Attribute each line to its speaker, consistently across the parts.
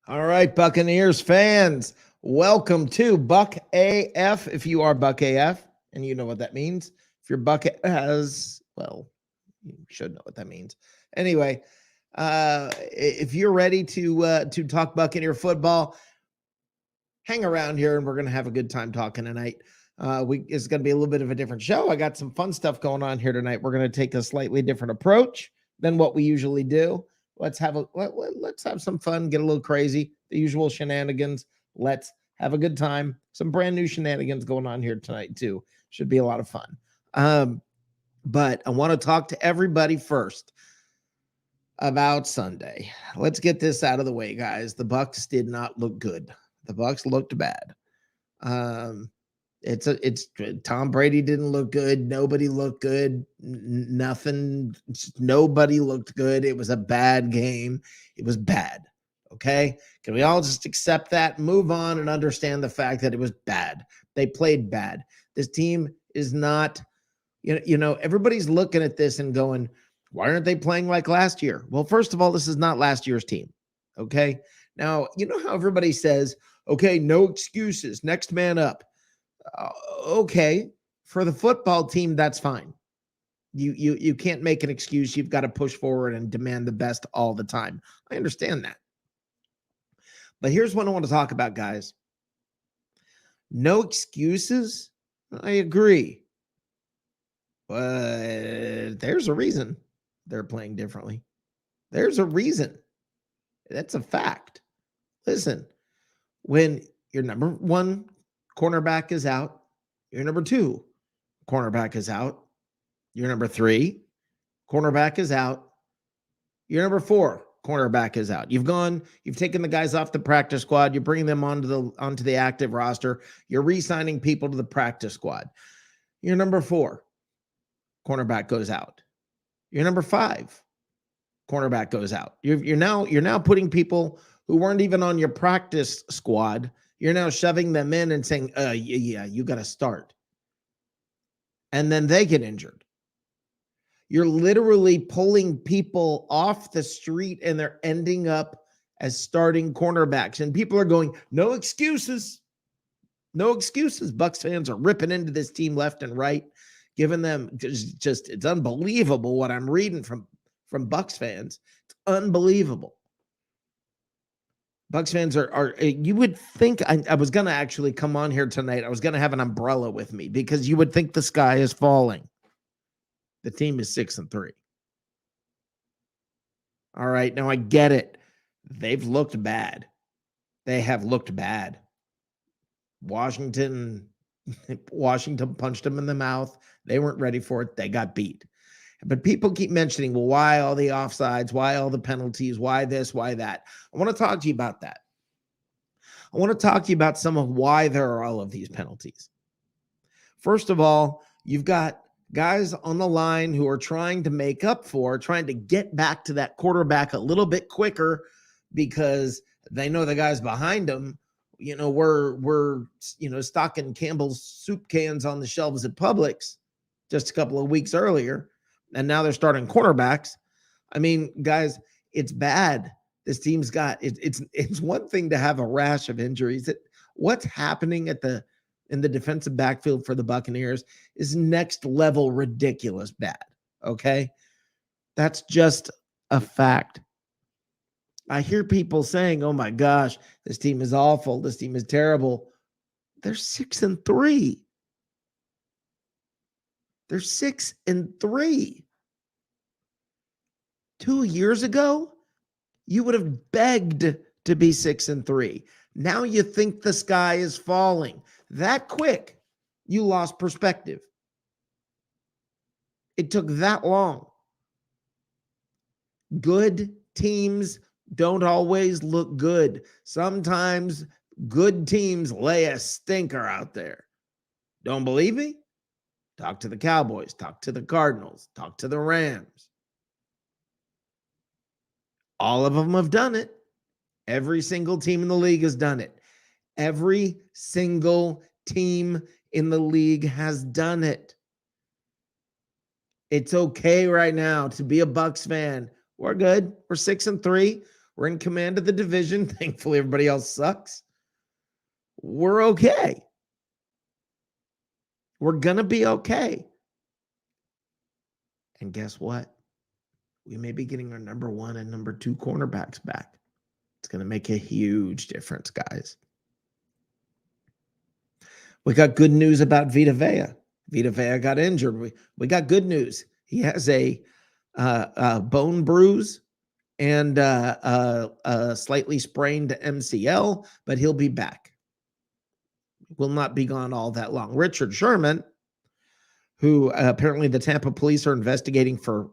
Speaker 1: All right, Buccaneers fans, welcome to Buc AF. If you are Buc AF, and you know what that means, if you're Buc as well, you should know what that means. Anyway, if you're ready to talk Buccaneer football, hang around here, and we're gonna have a good time talking tonight. It's gonna be a little bit of a different show. I got some fun stuff going on here tonight. We're gonna take a slightly different approach than what we usually do. Let's have some fun, get a little crazy, the usual shenanigans. Let's have a good time. Some brand new shenanigans going on here tonight too. Should be a lot of fun. But I want to talk to everybody first about Sunday. Let's get this out of the way, guys. The Bucs did not look good. The Bucs looked bad. It's Tom Brady didn't look good. Nobody looked good. Nothing. Nobody looked good. It was a bad game. It was bad. Okay. Can we all just accept that, move on, and understand the fact that it was bad? They played bad. This team is not, everybody's looking at this and going, why aren't they playing like last year? Well, first of all, this is not last year's team. Okay. Now, you know how everybody says, okay, no excuses, next man up. Okay, for the football team, that's fine. You can't make an excuse. You've got to push forward and demand the best all the time. I understand that. But here's what I want to talk about, guys. No excuses. I agree. But there's a reason they're playing differently. There's a reason. That's a fact. Listen, when your number one cornerback is out, your number two cornerback is out, your number three cornerback is out, your number four cornerback is out. You've taken the guys off the practice squad, you're bringing them onto the active roster, you're re-signing people to the practice squad. Your number four cornerback goes out. Your number five cornerback goes out. You're now putting people who weren't even on your practice squad. You're now shoving them in and saying, yeah, you got to start. And then they get injured. You're literally pulling people off the street and they're ending up as starting cornerbacks. And people are going, no excuses. No excuses. Bucs fans are ripping into this team left and right, giving them just it's unbelievable what I'm reading from Bucs fans. It's unbelievable. Bucs fans are you would think I was going to actually come on here tonight. I was going to have an umbrella with me because you would think the sky is falling. The team is 6-3. All right. Now I get it. They've looked bad. They have looked bad. Washington punched them in the mouth. They weren't ready for it. They got beat. But people keep mentioning, well, why all the offsides? Why all the penalties? Why this? Why that? I want to talk to you about that. I want to talk to you about some of why there are all of these penalties. First of all, you've got guys on the line who are trying to get back to that quarterback a little bit quicker because they know the guys behind them, we're stocking Campbell's soup cans on the shelves at Publix just a couple of weeks earlier. And now they're starting cornerbacks. I mean, guys, it's bad. This team's got it's one thing to have a rash of injuries. What's happening in the defensive backfield for the Buccaneers is next level ridiculous bad. Okay. That's just a fact. I hear people saying, oh my gosh, this team is awful. This team is terrible. They're 6-3. They're 6-3. 2 years ago, you would have begged to be 6-3. Now you think the sky is falling. That quick, you lost perspective. It took that long. Good teams don't always look good. Sometimes good teams lay a stinker out there. Don't believe me? Talk to the Cowboys, talk to the Cardinals, talk to the Rams. All of them have done it. Every single team in the league has done it. Every single team in the league has done it. It's okay right now to be a Bucs fan. We're good. We're 6-3. We're in command of the division. Thankfully, everybody else sucks. We're okay. We're going to be okay. And guess what? We may be getting our number 1 and number 2 cornerbacks back. It's going to make a huge difference, guys. We got good news about Vita Vea. Vita Vea got injured. We got good news. He has a bone bruise and a slightly sprained MCL, but he'll be back. Will not be gone all that long. Richard Sherman, who apparently the Tampa police are investigating for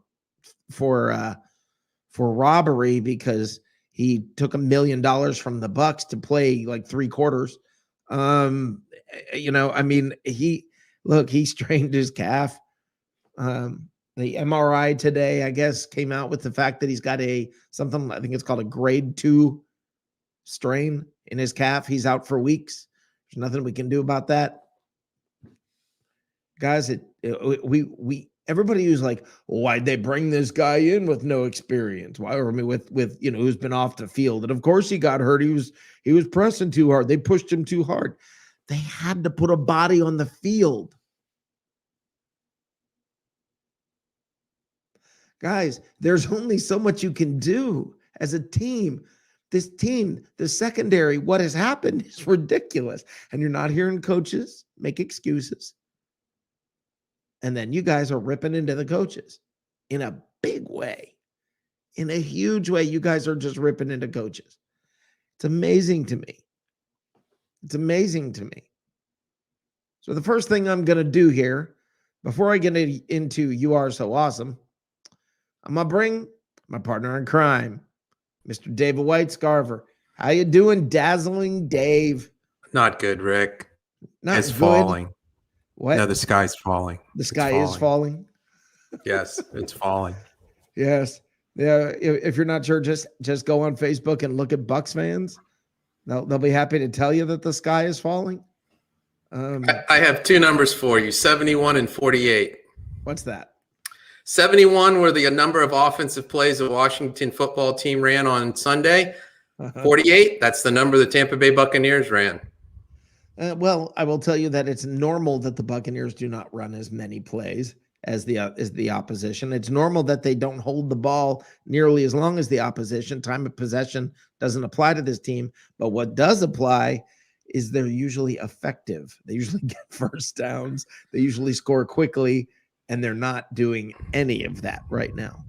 Speaker 1: robbery because he took $1 million from the Bucs to play like 3 quarters. He strained his calf. The MRI today, I guess, came out with the fact that he's got something, I think it's called a grade 2 strain in his calf. He's out for weeks. There's nothing we can do about that. Guys, everybody who's like, why'd they bring this guy in with no experience? Why, with who's been off the field? And of course he got hurt. He was pressing too hard. They pushed him too hard. They had to put a body on the field. Guys, there's only so much you can do as a team. This team, the secondary, what has happened is ridiculous. And you're not hearing coaches make excuses. And then you guys are ripping into the coaches in a big way. In a huge way, you guys are just ripping into coaches. It's amazing to me. It's amazing to me. So the first thing I'm going to do here, before I get into You Are So Awesome, I'm going to bring my partner in crime, Mr. David White-Scarver. How you doing, Dazzling Dave?
Speaker 2: Not good, Rick. It's
Speaker 1: good.
Speaker 2: Falling.
Speaker 1: What?
Speaker 2: No, the sky's falling.
Speaker 1: The sky is falling?
Speaker 2: Yes, it's falling.
Speaker 1: Yes. Yeah. If you're not sure, just go on Facebook and look at Bucs fans. They'll be happy to tell you that the sky is falling.
Speaker 2: I have 2 numbers for you, 71 and 48.
Speaker 1: What's that?
Speaker 2: 71 were the number of offensive plays the Washington football team ran on Sunday. 48, that's the number the Tampa Bay Buccaneers ran.
Speaker 1: Well, I will tell you that it's normal that the Buccaneers do not run as many plays as the opposition. It's normal that they don't hold the ball nearly as long as the opposition. Time of possession doesn't apply to this team, but what does apply is they're usually effective. They usually get first downs. They usually score quickly, and they're not doing any of that right now.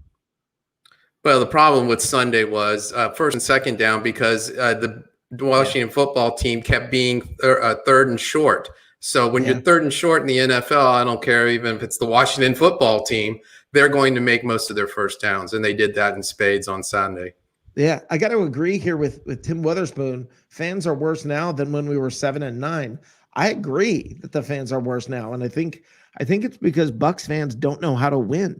Speaker 2: Well, the problem with Sunday was first and second down because the Washington football team kept being third and short. So when you're third and short in the NFL, I don't care even if it's the Washington football team, they're going to make most of their first downs. And they did that in spades on Sunday.
Speaker 1: Yeah, I got to agree here with Tim Witherspoon. Fans are worse now than when we were 7-9. I agree that the fans are worse now. And I think it's because Bucs fans don't know how to win.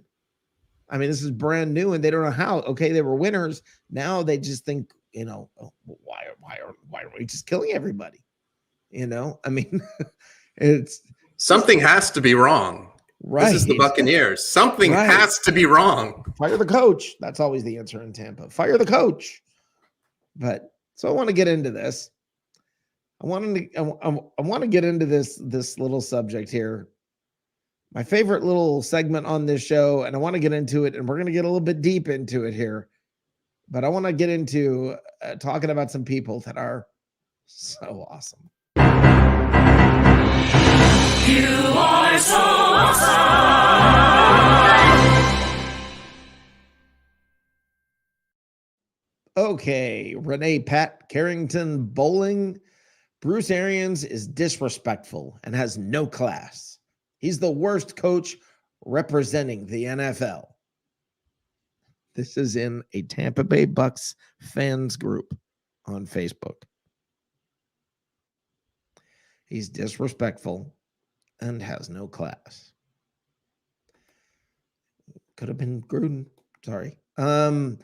Speaker 1: I mean, this is brand new and they don't know how. Okay, they were winners. Now they just think, why are we just killing everybody? I mean, it's
Speaker 2: something has to be wrong. Right. This is the Buccaneers. Something has to be wrong.
Speaker 1: Fire the coach. That's always the answer in Tampa. Fire the coach. But so I want to get into this. I want to get into this little subject here. My favorite little segment on this show, and I want to get into it, and we're going to get a little bit deep into it here. But I want to get into talking about some people that are so awesome. You are so awesome. Okay, Renee Pat Carrington Bowling. Bruce Arians is disrespectful and has no class. He's the worst coach representing the NFL. This is in a Tampa Bay Bucs fans group on Facebook. He's disrespectful and has no class. Could have been Gruden. Sorry. In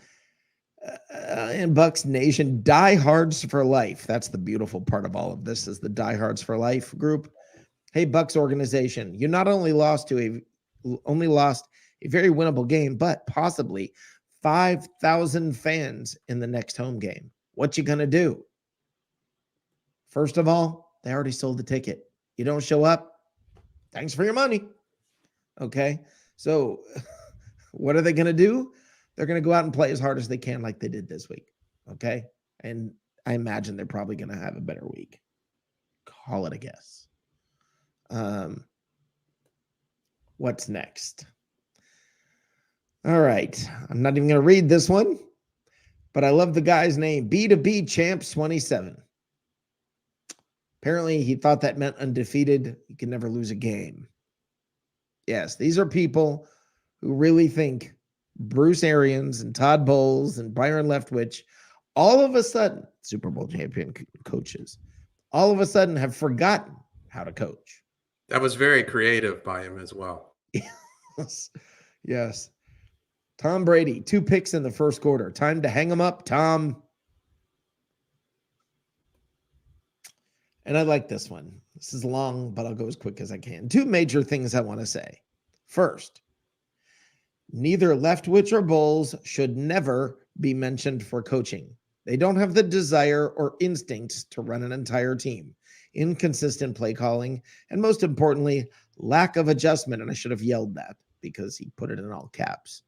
Speaker 1: Bucs Nation, diehards for life. That's the beautiful part of all of this is the diehards for life group. Hey, Bucs organization, you not only lost a very winnable game, but possibly 5,000 fans in the next home game. What you going to do? First of all, they already sold the ticket. You don't show up, thanks for your money. Okay? So what are they going to do? They're going to go out and play as hard as they can like they did this week. Okay? And I imagine they're probably going to have a better week. Call it a guess. What's next? All right. I'm not even going to read this one, but I love the guy's name, B2B Champs 27. Apparently, he thought that meant undefeated. You can never lose a game. Yes, these are people who really think Bruce Arians and Todd Bowles and Byron Leftwich, all of a sudden, Super Bowl champion coaches, all of a sudden have forgotten how to coach.
Speaker 2: That was very creative by him as well.
Speaker 1: Yes. Yes. Tom Brady, 2 picks in the first quarter. Time to hang him up, Tom. And I like this one. This is long, but I'll go as quick as I can. 2 major things I want to say. First, neither Leftwich or Bowles should never be mentioned for coaching. They don't have the desire or instincts to run an entire team. Inconsistent play calling, and most importantly, lack of adjustment. And I should have yelled that because he put it in all caps.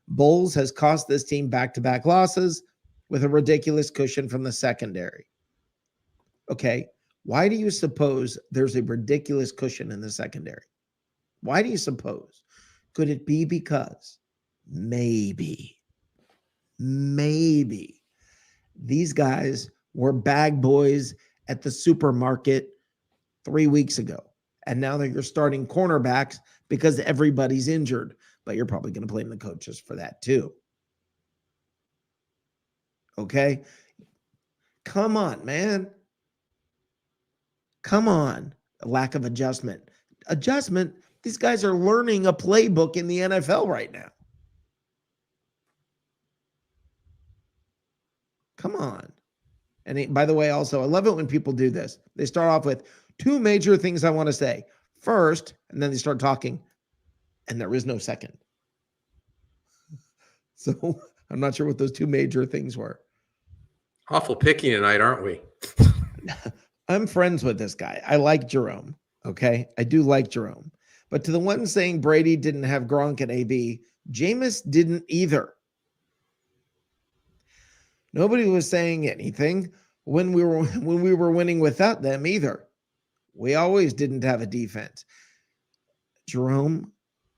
Speaker 1: Bowles has cost this team back-to-back losses with a ridiculous cushion from the secondary. Okay, why do you suppose there's a ridiculous cushion in the secondary? Why do you suppose? Could it be because maybe these guys were bag boys at the supermarket 3 weeks ago, and now they're starting cornerbacks because everybody's injured, but you're probably going to blame the coaches for that too. Okay? Come on, man. Come on. A lack of adjustment. Adjustment, these guys are learning a playbook in the NFL right now. Come on. And by the way, also, I love it when people do this. They start off with 2 major things I want to say. First, and then they start talking, and there is no second. So I'm not sure what those 2 major things were.
Speaker 2: Awful picky tonight, aren't we?
Speaker 1: I'm friends with this guy. I like Jerome. Okay. I do like Jerome. But to the one saying Brady didn't have Gronk and AB, Jameis didn't either. Nobody was saying anything when we were winning without them either. We always didn't have a defense. Jerome,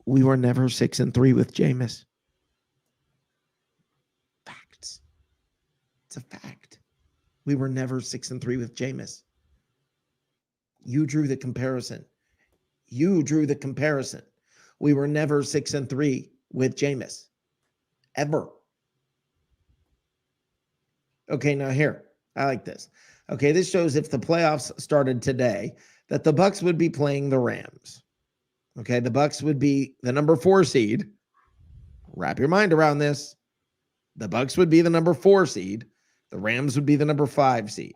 Speaker 1: we were never 6-3 with Jameis. Facts. It's a fact. We were never 6-3 with Jameis. You drew the comparison. We were never 6-3 with Jameis. Ever. Okay, now here. I like this. Okay, this shows if the playoffs started today, that the Bucs would be playing the Rams. Okay, the Bucs would be the number 4 seed. Wrap your mind around this. The Bucs would be the number 4 seed. The Rams would be the number 5 seed.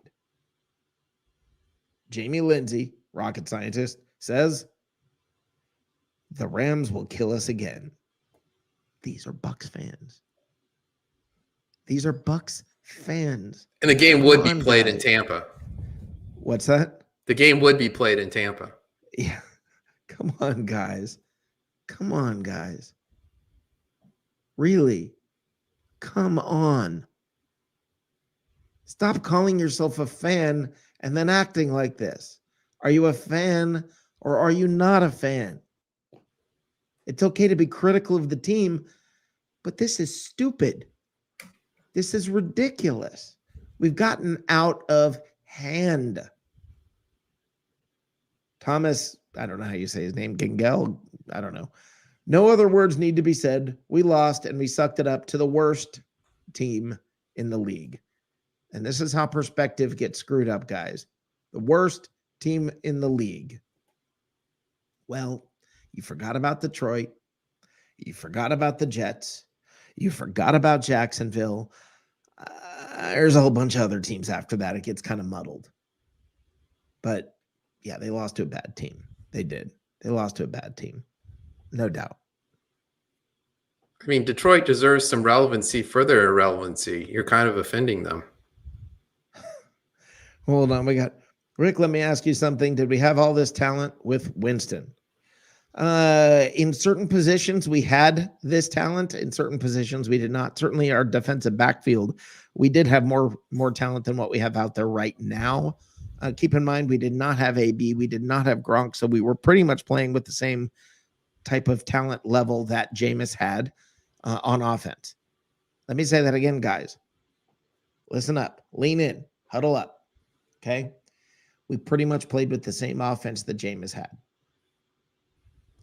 Speaker 1: Jamie Lindsay, rocket scientist, says the Rams will kill us again. These are Bucs fans. These are Bucs fans.
Speaker 2: And the game would be played in Tampa.
Speaker 1: What's that?
Speaker 2: The game would be played in Tampa.
Speaker 1: Yeah. Come on, guys. Really? Come on. Stop calling yourself a fan and then acting like this. Are you a fan or are you not a fan? It's okay to be critical of the team, but this is stupid. This is ridiculous. We've gotten out of hand. Thomas, I don't know how you say his name, Gengel, I don't know. No other words need to be said. We lost and we sucked it up to the worst team in the league. And this is how perspective gets screwed up, guys. The worst team in the league. Well, you forgot about Detroit. You forgot about the Jets. You forgot about Jacksonville. There's a whole bunch of other teams after that. It gets kind of muddled. But yeah, they lost to a bad team. They did. They lost to a bad team. No doubt.
Speaker 2: I mean, Detroit deserves some relevancy for their irrelevancy. You're kind of offending them.
Speaker 1: Hold on. We got Rick. Let me ask you something. Did we have all this talent with Winston? In certain positions, we had this talent. In certain positions, we did not. Certainly, our defensive backfield, we did have more talent than what we have out there right now. Keep in mind, we did not have AB. We did not have Gronk. So we were pretty much playing with the same type of talent level that Jameis had on offense. Let me say that again, guys. Listen up. Lean in. Huddle up. Okay? We pretty much played with the same offense that Jameis had.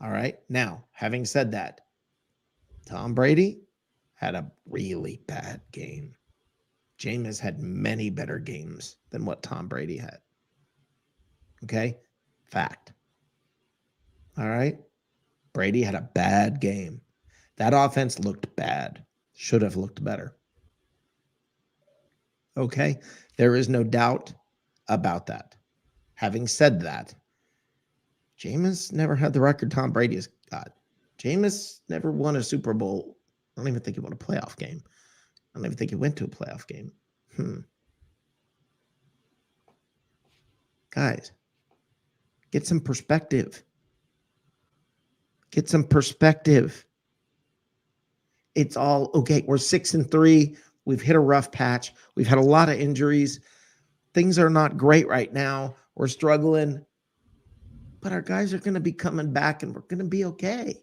Speaker 1: All right. Now, having said that, Tom Brady had a really bad game. Jameis had many better games than what Tom Brady had. Okay? Fact. All right? Brady had a bad game. That offense looked bad. Should have looked better. Okay? There is no doubt about that. Having said that, Jameis never had the record Tom Brady has got. Jameis never won a Super Bowl. I don't even think he won a playoff game. I don't even think he went to a playoff game. Guys, get some perspective. Get some perspective. It's all okay. We're 6-3. We've hit a rough patch. We've had a lot of injuries. Things are not great right now. We're struggling. But our guys are going to be coming back and we're going to be okay.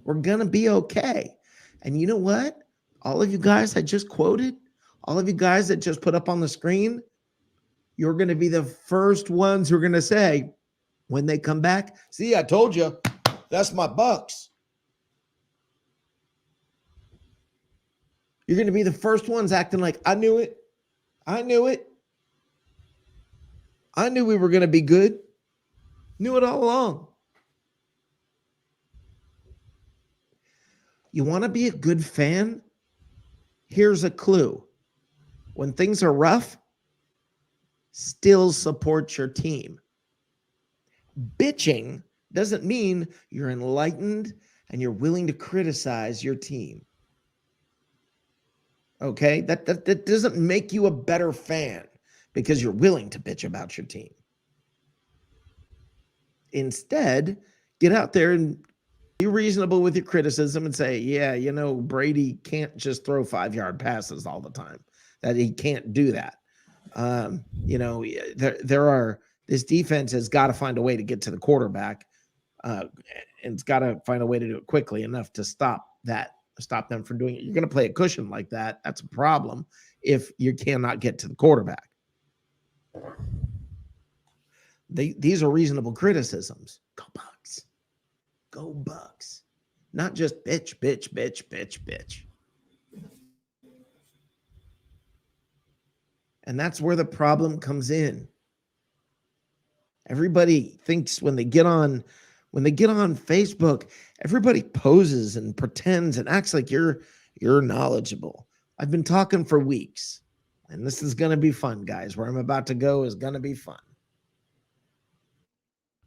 Speaker 1: We're going to be okay. And you know what? All of you guys I just quoted, all of you guys that just put up on the screen, you're going to be the first ones who are going to say, when they come back, see, I told you, that's my Bucs. You're going to be the first ones acting like, I knew it. I knew it. I knew we were going to be good. Knew it all along. You want to be a good fan? Here's a clue. When things are rough, still support your team. Bitching doesn't mean you're enlightened and you're willing to criticize your team. Okay? That doesn't make you a better fan because you're willing to bitch about your team. Instead, get out there and be reasonable with your criticism and say, yeah, you know, Brady can't just throw 5-yard passes all the time. That he can't do that. You know, this defense has got to find a way to get to the quarterback. And it's got to find a way to do it quickly enough to stop them from doing it. You're going to play a cushion like that. That's a problem if you cannot get to the quarterback. These are reasonable criticisms. Go Bucs. Go Bucs. Not just bitch, bitch, bitch, bitch, bitch. And that's where the problem comes in. Everybody thinks when they get on Facebook, everybody poses and pretends and acts like you're knowledgeable. I've been talking for weeks, and this is going to be fun, guys. Where I'm about to go is going to be fun.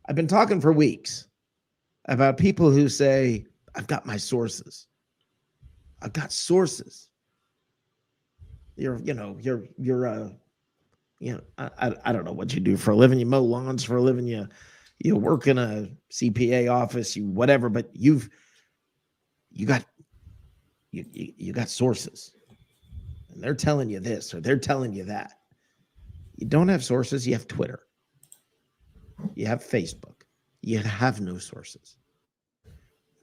Speaker 1: I've been talking for weeks about people who say, I've got my sources. I've got sources. I don't know what you do for a living. You mow lawns for a living. You work in a CPA office, whatever, but you got sources. And they're telling you this or they're telling you that. You don't have sources, you have Twitter. You have Facebook. You have no sources.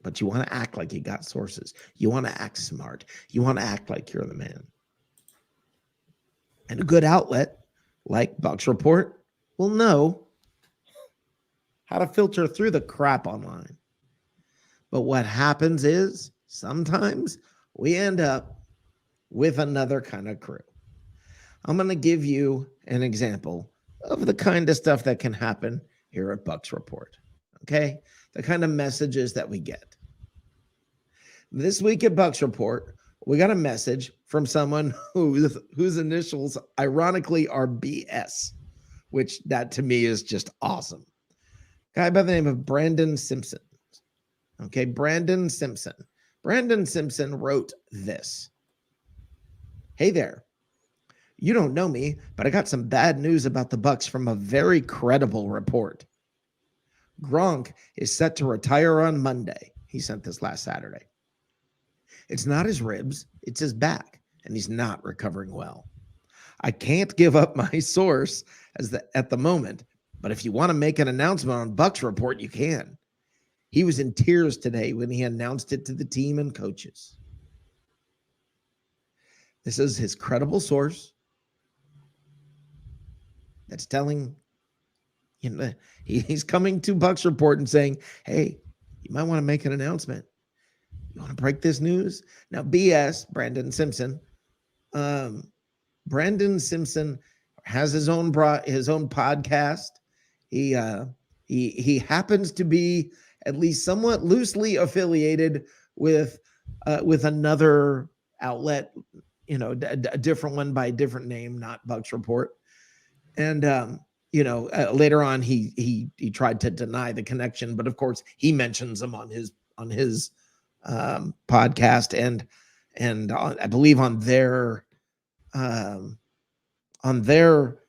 Speaker 1: But you want to act like you got sources. You want to act smart. You want to act like you're the man. And a good outlet like Bucs Report will know how to filter through the crap online. But what happens is sometimes we end up with another kind of crew. I'm going to give you an example of the kind of stuff that can happen here at Bucs Report. Okay? The kind of messages that we get. This week at Bucs Report, we got a message from someone whose initials ironically are BS, which that to me is just awesome. Guy by the name of Brandon Simpson. Okay, Brandon Simpson. Brandon Simpson wrote this. Hey there. You don't know me, but I got some bad news about the Bucs from a very credible report. Gronk is set to retire on Monday. He sent this last Saturday. It's not his ribs, it's his back, and he's not recovering well. I can't give up my source at the moment, but if you want to make an announcement on Bucs Report, you can. He was in tears today when he announced it to the team and coaches. This is his credible source that's telling, he's coming to Bucs Report and saying, hey, you might want to make an announcement. You want to break this news? Now, BS, Brandon Simpson. Brandon Simpson has his own podcast. He happens to be at least somewhat loosely affiliated with another outlet, a different one by a different name, not Bucs Report. And later on, he tried to deny the connection, but of course he mentions them on his podcast and I believe on their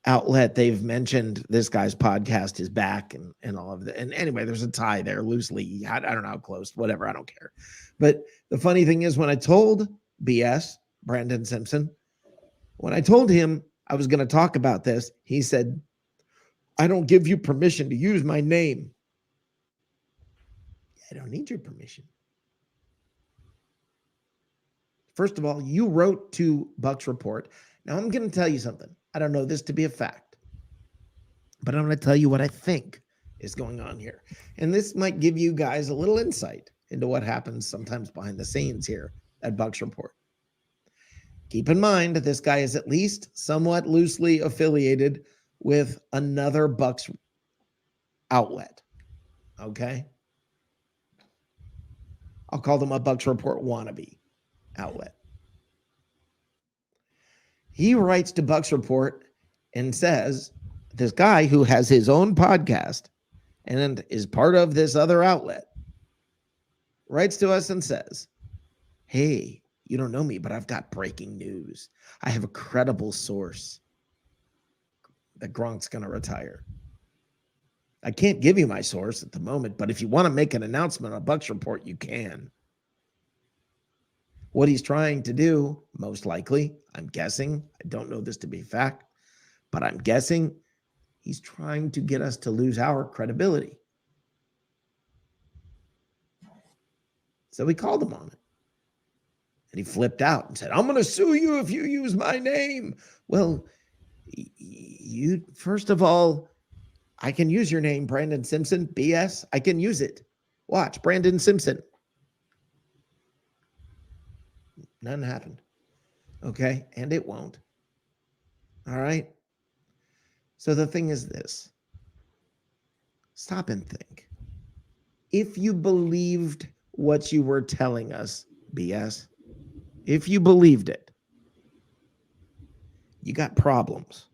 Speaker 1: outlet, they've mentioned this guy's podcast is back and all of that. And anyway, there's a tie there loosely. I don't know how close, whatever. I don't care. But the funny thing is when I told BS, Brandon Simpson, when I told him I was going to talk about this, he said, I don't give you permission to use my name. I don't need your permission. First of all, you wrote to Bucs Report. Now, I'm going to tell you something. I don't know this to be a fact, but I'm going to tell you what I think is going on here. And this might give you guys a little insight into what happens sometimes behind the scenes here at Bucs Report. Keep in mind that this guy is at least somewhat loosely affiliated with another Bucs outlet. Okay? I'll call them a Bucs Report wannabe outlet. He writes to Bucs Report and says, this guy who has his own podcast and is part of this other outlet writes to us and says, hey, you don't know me, but I've got breaking news. I have a credible source that Gronk's going to retire. I can't give you my source at the moment, but if you want to make an announcement on Bucs Report, you can. What he's trying to do, most likely, I'm guessing, I don't know this to be fact, but I'm guessing he's trying to get us to lose our credibility. So we called him on it. And he flipped out and said, I'm going to sue you if you use my name. Well, you, first of all, I can use your name, Brandon Simpson. BS, I can use it. Watch, Brandon Simpson. None happened. Okay, and it won't. All right? So the thing is this. Stop and think. If you believed what you were telling us, BS, if you believed it, you got problems.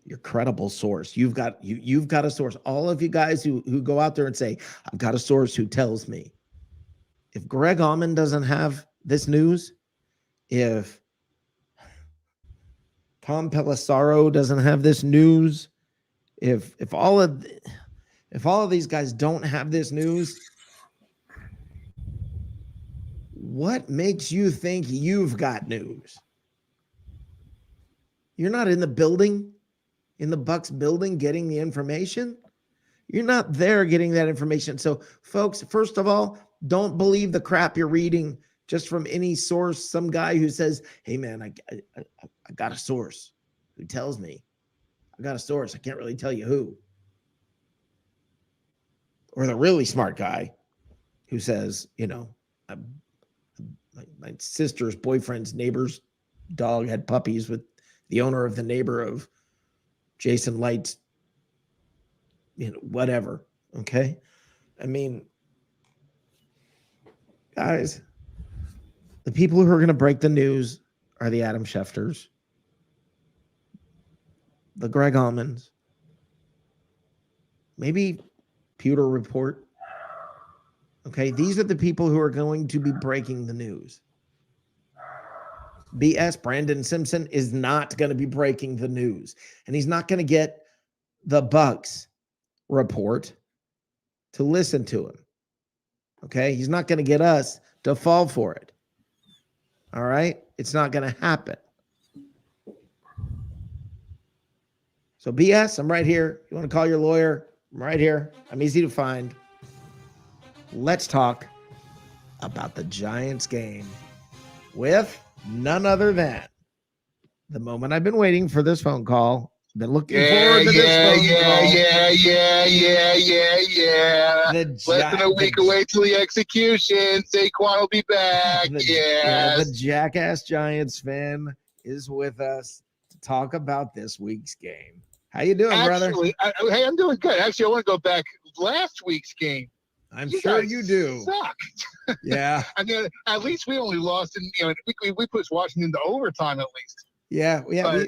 Speaker 1: Your credible source. You've got a source. All of you guys who go out there and say, I've got a source who tells me. If Greg Allman doesn't have this news, if Tom Pelissaro doesn't have this news, if all of these guys don't have this news, what makes you think you've got news? You're not in the building, in the Bucs building, getting the information. You're not there getting that information. So, folks, first of all, don't believe the crap you're reading just from any source, some guy who says, hey, man, I got a source who tells me. I got a source. I can't really tell you who. Or the really smart guy who says, my sister's boyfriend's neighbor's dog had puppies with the owner of the neighbor of Jason Light's, whatever. Okay. I mean, guys, the people who are going to break the news are the Adam Schefters, the Greg Allmans, maybe Pewter Report. Okay, these are the people who are going to be breaking the news. BS, Brandon Simpson, is not going to be breaking the news. And he's not going to get the Bucs report to listen to him. Okay, he's not going to get us to fall for it. All right, it's not going to happen. So BS, I'm right here. You want to call your lawyer? I'm right here. I'm easy to find. Let's talk about the Giants game with none other than the moment I've been waiting for this phone call. Been looking forward to this phone call.
Speaker 3: Less than a week away till the execution. Saquon will be back.
Speaker 1: The jackass Giants fan is with us to talk about this week's game. How you doing, brother?
Speaker 3: Hey, I'm doing good. Actually, I want to go back last week's game.
Speaker 1: I'm sure you do.
Speaker 3: Suck.
Speaker 1: Yeah.
Speaker 3: I mean, at least we only lost in we pushed Washington to overtime at least.
Speaker 1: Yeah,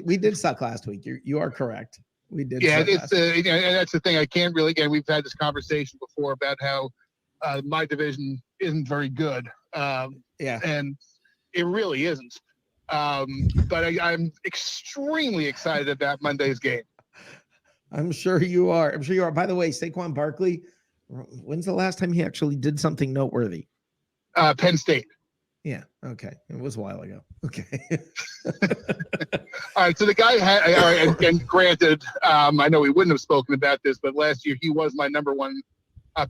Speaker 1: we did suck last week. You are correct. We did.
Speaker 3: Yeah, it's and that's the thing. I can't really. Again, we've had this conversation before about how my division isn't very good. And it really isn't. But I'm extremely excited about Monday's game.
Speaker 1: I'm sure you are. By the way, Saquon Barkley, when's the last time he actually did something noteworthy?
Speaker 3: Penn State.
Speaker 1: Yeah. Okay. It was a while ago. Okay.
Speaker 3: All right. So the guy had, and granted, I know we wouldn't have spoken about this, but last year he was my number one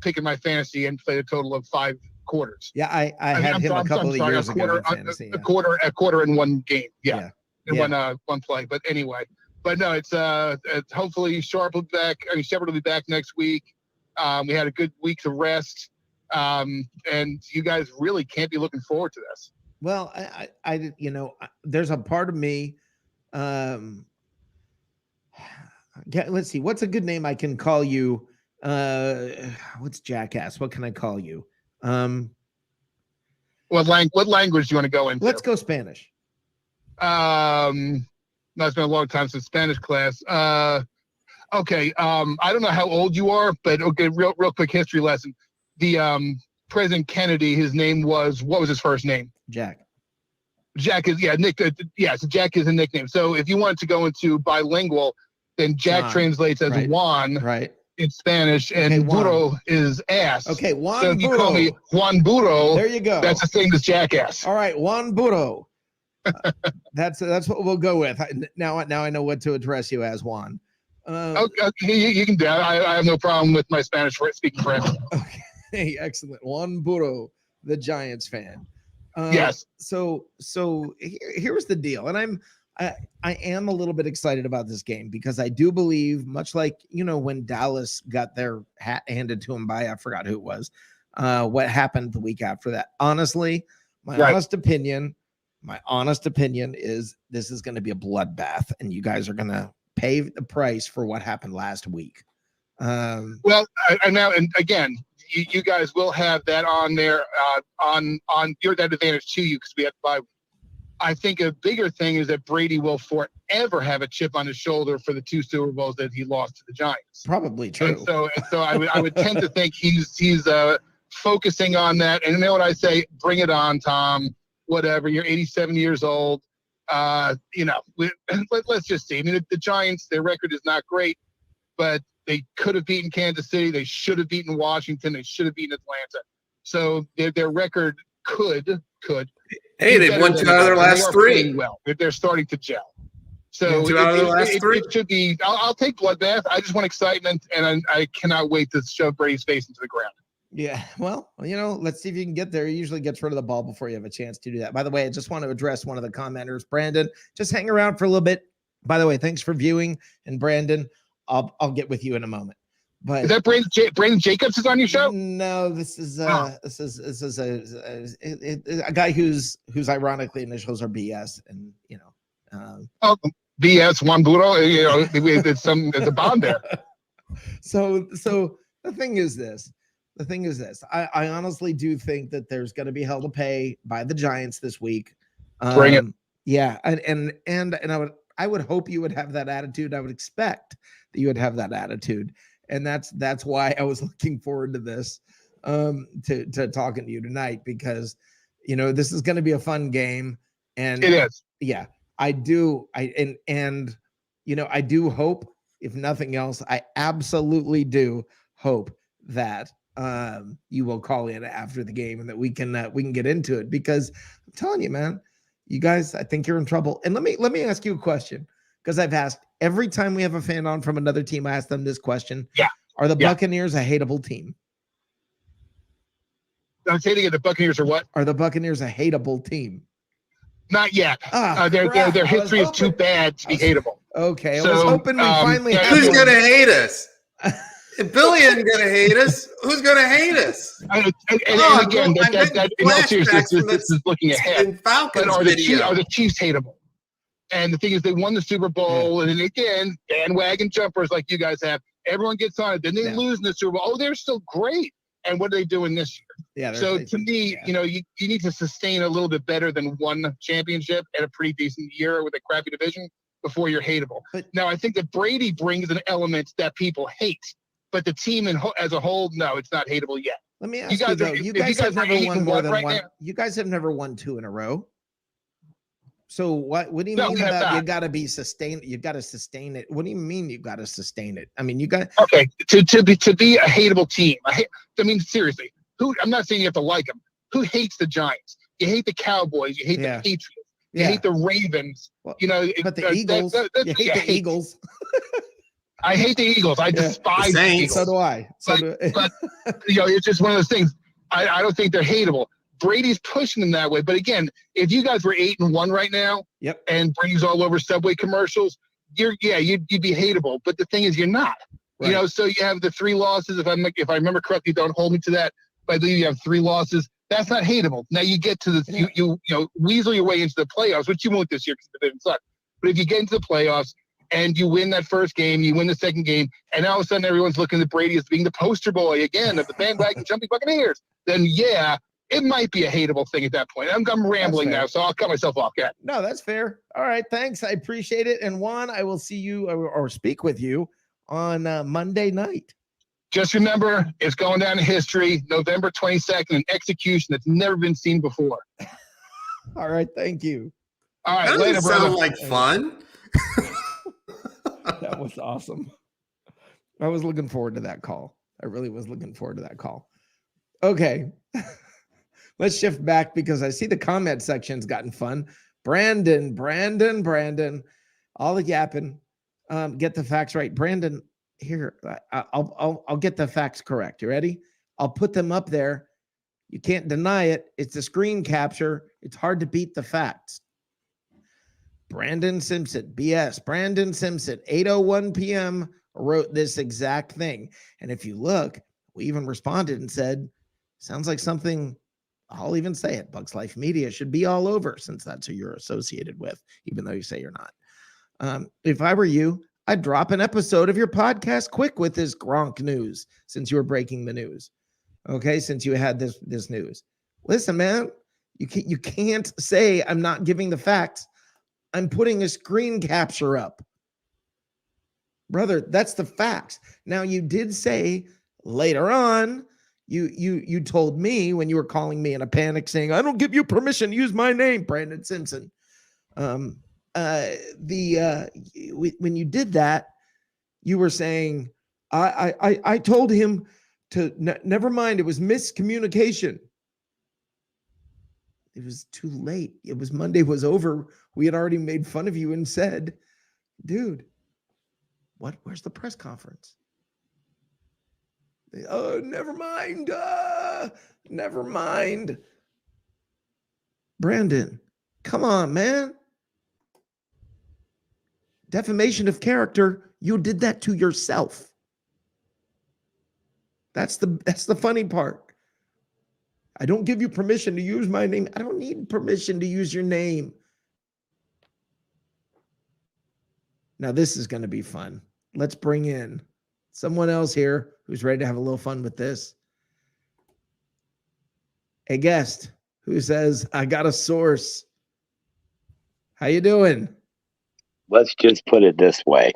Speaker 3: pick in my fantasy and played a total of 5 quarters.
Speaker 1: Yeah. I had him a couple of years ago in fantasy.
Speaker 3: A quarter in one game. Yeah. In one play. But anyway, no, it's hopefully Sharp will be back. I mean, Shepard will be back next week. We had a good week to rest. And you guys really can't be looking forward to this.
Speaker 1: Well, I there's a part of me. Let's see. What's a good name I can call you? What's jackass? What can I call you?
Speaker 3: What language do you want to go into?
Speaker 1: Let's go Spanish.
Speaker 3: No, it's been a long time since Spanish class. Okay. I don't know how old you are, but okay, real quick history lesson. The President Kennedy, his name was, what was his first name?
Speaker 1: Jack.
Speaker 3: Jack is Nick. So Jack is a nickname. So if you wanted to go into bilingual, then Jack
Speaker 1: Juan
Speaker 3: translates as Juan in Spanish, and Burro is ass.
Speaker 1: Okay, Juan.
Speaker 3: So if you call me Juan Burro,
Speaker 1: there you go.
Speaker 3: That's the same as jackass.
Speaker 1: All right, Juan Burro. That's what we'll go with. Now I know what to address you as, Juan.
Speaker 3: Okay, you can do that. I have no problem with my Spanish speaking friend.
Speaker 1: Okay, excellent. Juan Burro, the Giants fan.
Speaker 3: Yes.
Speaker 1: So here's the deal, and I am a little bit excited about this game because I do believe, much like when Dallas got their hat handed to him by I forgot who it was, what happened the week after that. Honestly, my honest opinion is this is going to be a bloodbath, and you guys are going to pay the price for what happened last week.
Speaker 3: Well, and again, you guys will have that on there on your that advantage to you because we have to buy. I think a bigger thing is that Brady will forever have a chip on his shoulder for the 2 Super Bowls that he lost to the Giants.
Speaker 1: Probably true.
Speaker 3: And so I would tend to think he's focusing on that. And you know what I say? Bring it on, Tom. Whatever. You're 87 years old. Let's just see. I mean, the Giants, their record is not great, but they could have beaten Kansas City. They should have beaten Washington. They should have beaten Atlanta. So their record could.
Speaker 2: Hey, they've won 2 out of their last 3.
Speaker 3: Well, they're starting to gel. So
Speaker 2: 2 out of their last 3.
Speaker 3: It should be. I'll take bloodbath. I just want excitement, and I cannot wait to shove Brady's face into the ground.
Speaker 1: Yeah, well, let's see if you can get there. He usually gets rid of the ball before you have a chance to do that. By the way, I just want to address one of the commenters, Brandon. Just hang around for a little bit. By the way, thanks for viewing, and Brandon, I'll get with you in a moment. But
Speaker 3: is that Brandon Jacobs is on your show?
Speaker 1: No, this is a guy whose ironically initials are BS, and
Speaker 3: BS Juan Burro. It's a bond there.
Speaker 1: So the thing is this. I honestly do think that there's going to be hell to pay by the Giants this week.
Speaker 3: Bring it.
Speaker 1: Yeah, and I would hope you would have that attitude. I would expect that you would have that attitude. And that's why I was looking forward to this. to talking to you tonight, because this is going to be a fun game, and
Speaker 3: it is.
Speaker 1: Yeah, I do. I do hope, if nothing else, I absolutely do hope that you will call in after the game and that we can get into it, because I'm telling you, man, you guys, I think you're in trouble. And let me ask you a question, because I've asked every time we have a fan on from another team, I ask them this question.
Speaker 3: Yeah.
Speaker 1: Are the Buccaneers a hateable team?
Speaker 3: I'm saying the Buccaneers are what?
Speaker 1: Are the Buccaneers a hateable team?
Speaker 3: Not yet. Their history is too bad to be hateable.
Speaker 1: Okay, I was hoping we finally.
Speaker 2: Who's gonna hate us? If Billy isn't gonna hate us, who's gonna hate us?
Speaker 3: And again, in all seriousness, this is looking ahead. But are the Chiefs hateable? And the thing is, they won the Super Bowl, and then again, bandwagon jumpers like you guys have. Everyone gets on it. Then they lose in the Super Bowl. Oh, they're still great. And what are they doing this year?
Speaker 1: Yeah.
Speaker 3: So to me, you need to sustain a little bit better than one championship and a pretty decent year with a crappy division before you're hateable. Now, I think that Brady brings an element that people hate, but the team as a whole, no, it's not hateable yet.
Speaker 1: Let me ask you though, you guys have never won more than one. You guys have never won 2 in a row. So what do you mean about you got to be sustained? You got to sustain it. What do you mean you got to sustain it? I mean, you got
Speaker 3: to be a hateable team. I mean, seriously, I'm not saying you have to like them. Who hates the Giants? You hate the Cowboys. You hate the Patriots. You hate the Ravens.
Speaker 1: Well, but the Eagles. You hate the Eagles.
Speaker 3: I hate the Eagles. I despise the Eagles.
Speaker 1: So do I.
Speaker 3: But it's just one of those things. I don't think they're hateable. Brady's pushing them that way. But again, if you guys were 8-1 right now, and Brady's all over Subway commercials, you'd be hateable. But the thing is, you're not. Right. So you have the 3 losses. If I remember correctly, don't hold me to that. But I believe you have 3 losses. That's not hateable. Now you get to the you weasel your way into the playoffs, which you won't this year because the division sucks. But if you get into the playoffs and you win that first game, you win the second game, and all of a sudden everyone's looking at Brady as being the poster boy again of the bandwagon jumping Buccaneers, then it might be a hateable thing at that point. I'm rambling now, so I'll cut myself off. Yeah.
Speaker 1: No, that's fair. All right, thanks. I appreciate it. And Juan, I will see you or speak with you on Monday night.
Speaker 3: Just remember, it's going down in history, November 22nd, an execution that's never been seen before.
Speaker 1: All right, thank you.
Speaker 3: All right,
Speaker 2: later, brother. Sound like fun.
Speaker 1: That was awesome. I was looking forward to that call. I really was looking forward to that call. Okay. Let's shift back because I see the comment section's gotten fun. Brandon, all the yapping. Get the facts right. Brandon, here, I'll get the facts correct. You ready? I'll put them up there. You can't deny it. It's a screen capture. It's hard to beat the facts. Brandon Simpson, BS. Brandon Simpson, 8:01 p.m. wrote this exact thing. And if you look, we even responded and said, sounds like something, I'll even say it, Bucs Life Media should be all over, since that's who you're associated with, even though you say you're not. If I were you, I'd drop an episode of your podcast quick with this Gronk news, since you were breaking the news. Okay, since you had this news. Listen, man, you can't say I'm not giving the facts. I'm putting a screen capture up. Brother, that's the facts. Now, you did say later on, you told me when you were calling me in a panic saying, I don't give you permission to use my name, Brandon Simpson. When you did that, you were saying, I told him to never mind. It was miscommunication. It was too late. It was Monday was over. We had already made fun of you and said, dude, where's the press conference? Oh, never mind. Never mind. Brandon, come on, man. Defamation of character. You did that to yourself. That's the funny part. I don't give you permission to use my name. I don't need permission to use your name. Now, this is going to be fun. Let's bring in someone else here who's ready to have a little fun with this. A guest who says, I got a source. How you doing?
Speaker 4: Let's just put it this way.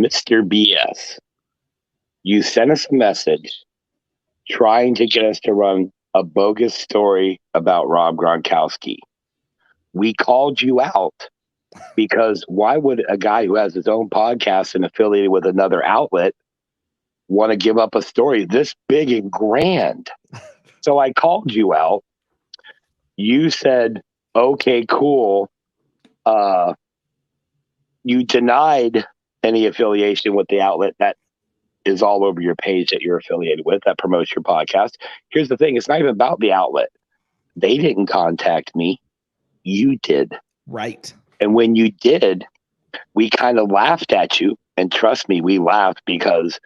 Speaker 4: Mr. BS, you sent us a message trying to get us to run a bogus story about Rob Gronkowski. We called you out because why would a guy who has his own podcast and affiliated with another outlet want to give up a story this big and grand? So I called you out. You said, okay, cool. You denied any affiliation with the outlet that is all over your page that you're affiliated with that promotes your podcast. Here's the thing. It's not even about the outlet. They didn't contact me. You did.
Speaker 1: Right.
Speaker 4: And when you did, we kind of laughed at you. And trust me, we laughed because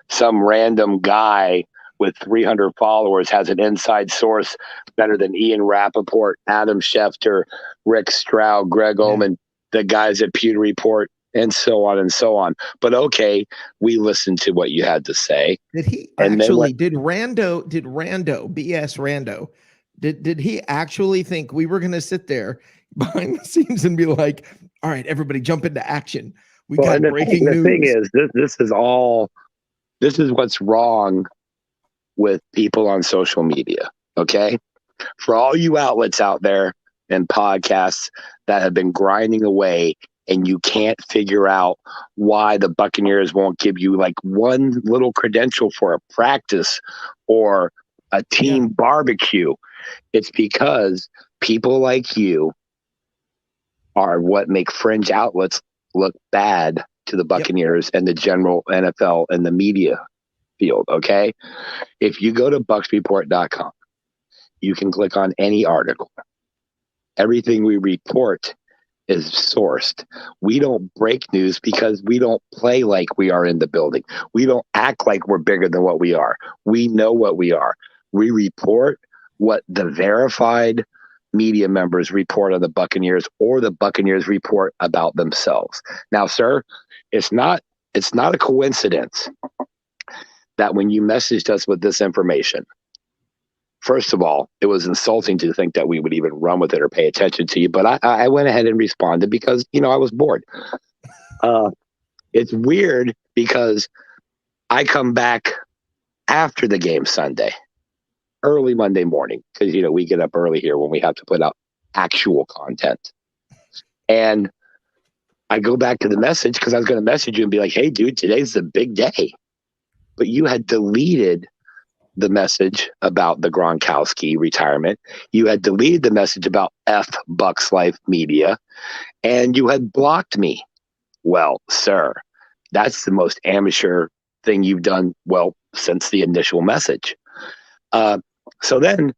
Speaker 4: some random guy with 300 followers has an inside source better than Ian Rappaport, Adam Schefter, Rick Stroud, Greg Oman, the guys at Pewter Report, and so on and so on. But okay, we listened to what you had to say.
Speaker 1: Did he actually, did Rando, BS Rando, did he actually think we were going to sit there behind the scenes and be like, all right, everybody jump into action. We got breaking news.
Speaker 4: The thing is, this is what's wrong with people on social media. Okay. For all you outlets out there and podcasts that have been grinding away and you can't figure out why the Buccaneers won't give you like one little credential for a practice or a team barbecue. It's because people like you are what make fringe outlets look bad to the Buccaneers and the general NFL and the media field. Okay. If you go to bucsreport.com, you can click on any article. Everything we report is sourced. We don't break news because we don't play like we are in the building. We don't act like we're bigger than what we are. We know what we are. We report what the verified media members report on the Buccaneers or the Buccaneers report about themselves. Now, sir, it's not a coincidence that when you messaged us with this information, first of all, it was insulting to think that we would even run with it or pay attention to you. But I went ahead and responded because, I was bored. It's weird because I come back after the game Sunday, early Monday morning, because, we get up early here when we have to put out actual content. And I go back to the message because I was going to message you and be like, hey, dude, today's the big day. But you had deleted the message about the Gronkowski retirement. You had deleted the message about Bucs Life Media, and you had blocked me. Well, sir, that's the most amateur thing you've done, since the initial message. So then,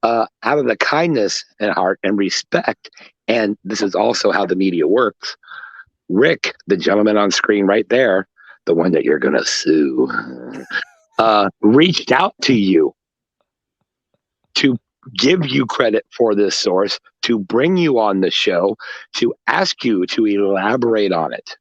Speaker 4: out of the kindness and heart and respect, and this is also how the media works, Rick, the gentleman on screen right there, the one that you're going to sue, reached out to you to give you credit for this source, to bring you on the show, to ask you to elaborate on it.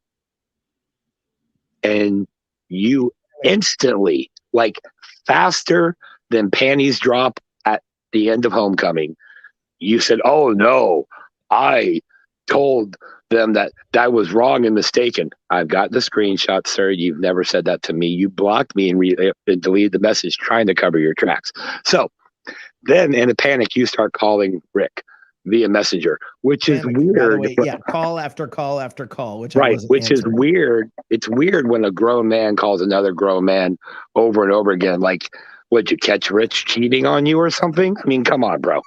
Speaker 4: And you instantly, like faster than panties drop at the end of homecoming, you said, oh no, I told them that was wrong and mistaken. I've got the screenshot, sir. You've never said that to me. You blocked me and deleted the message trying to cover your tracks. So then in a panic, you start calling Rick via messenger, which is weird.
Speaker 1: Way, call after call after call, which
Speaker 4: is weird. It's weird when a grown man calls another grown man over and over again. Like, would you catch Rich cheating on you or something? I mean, come on, bro.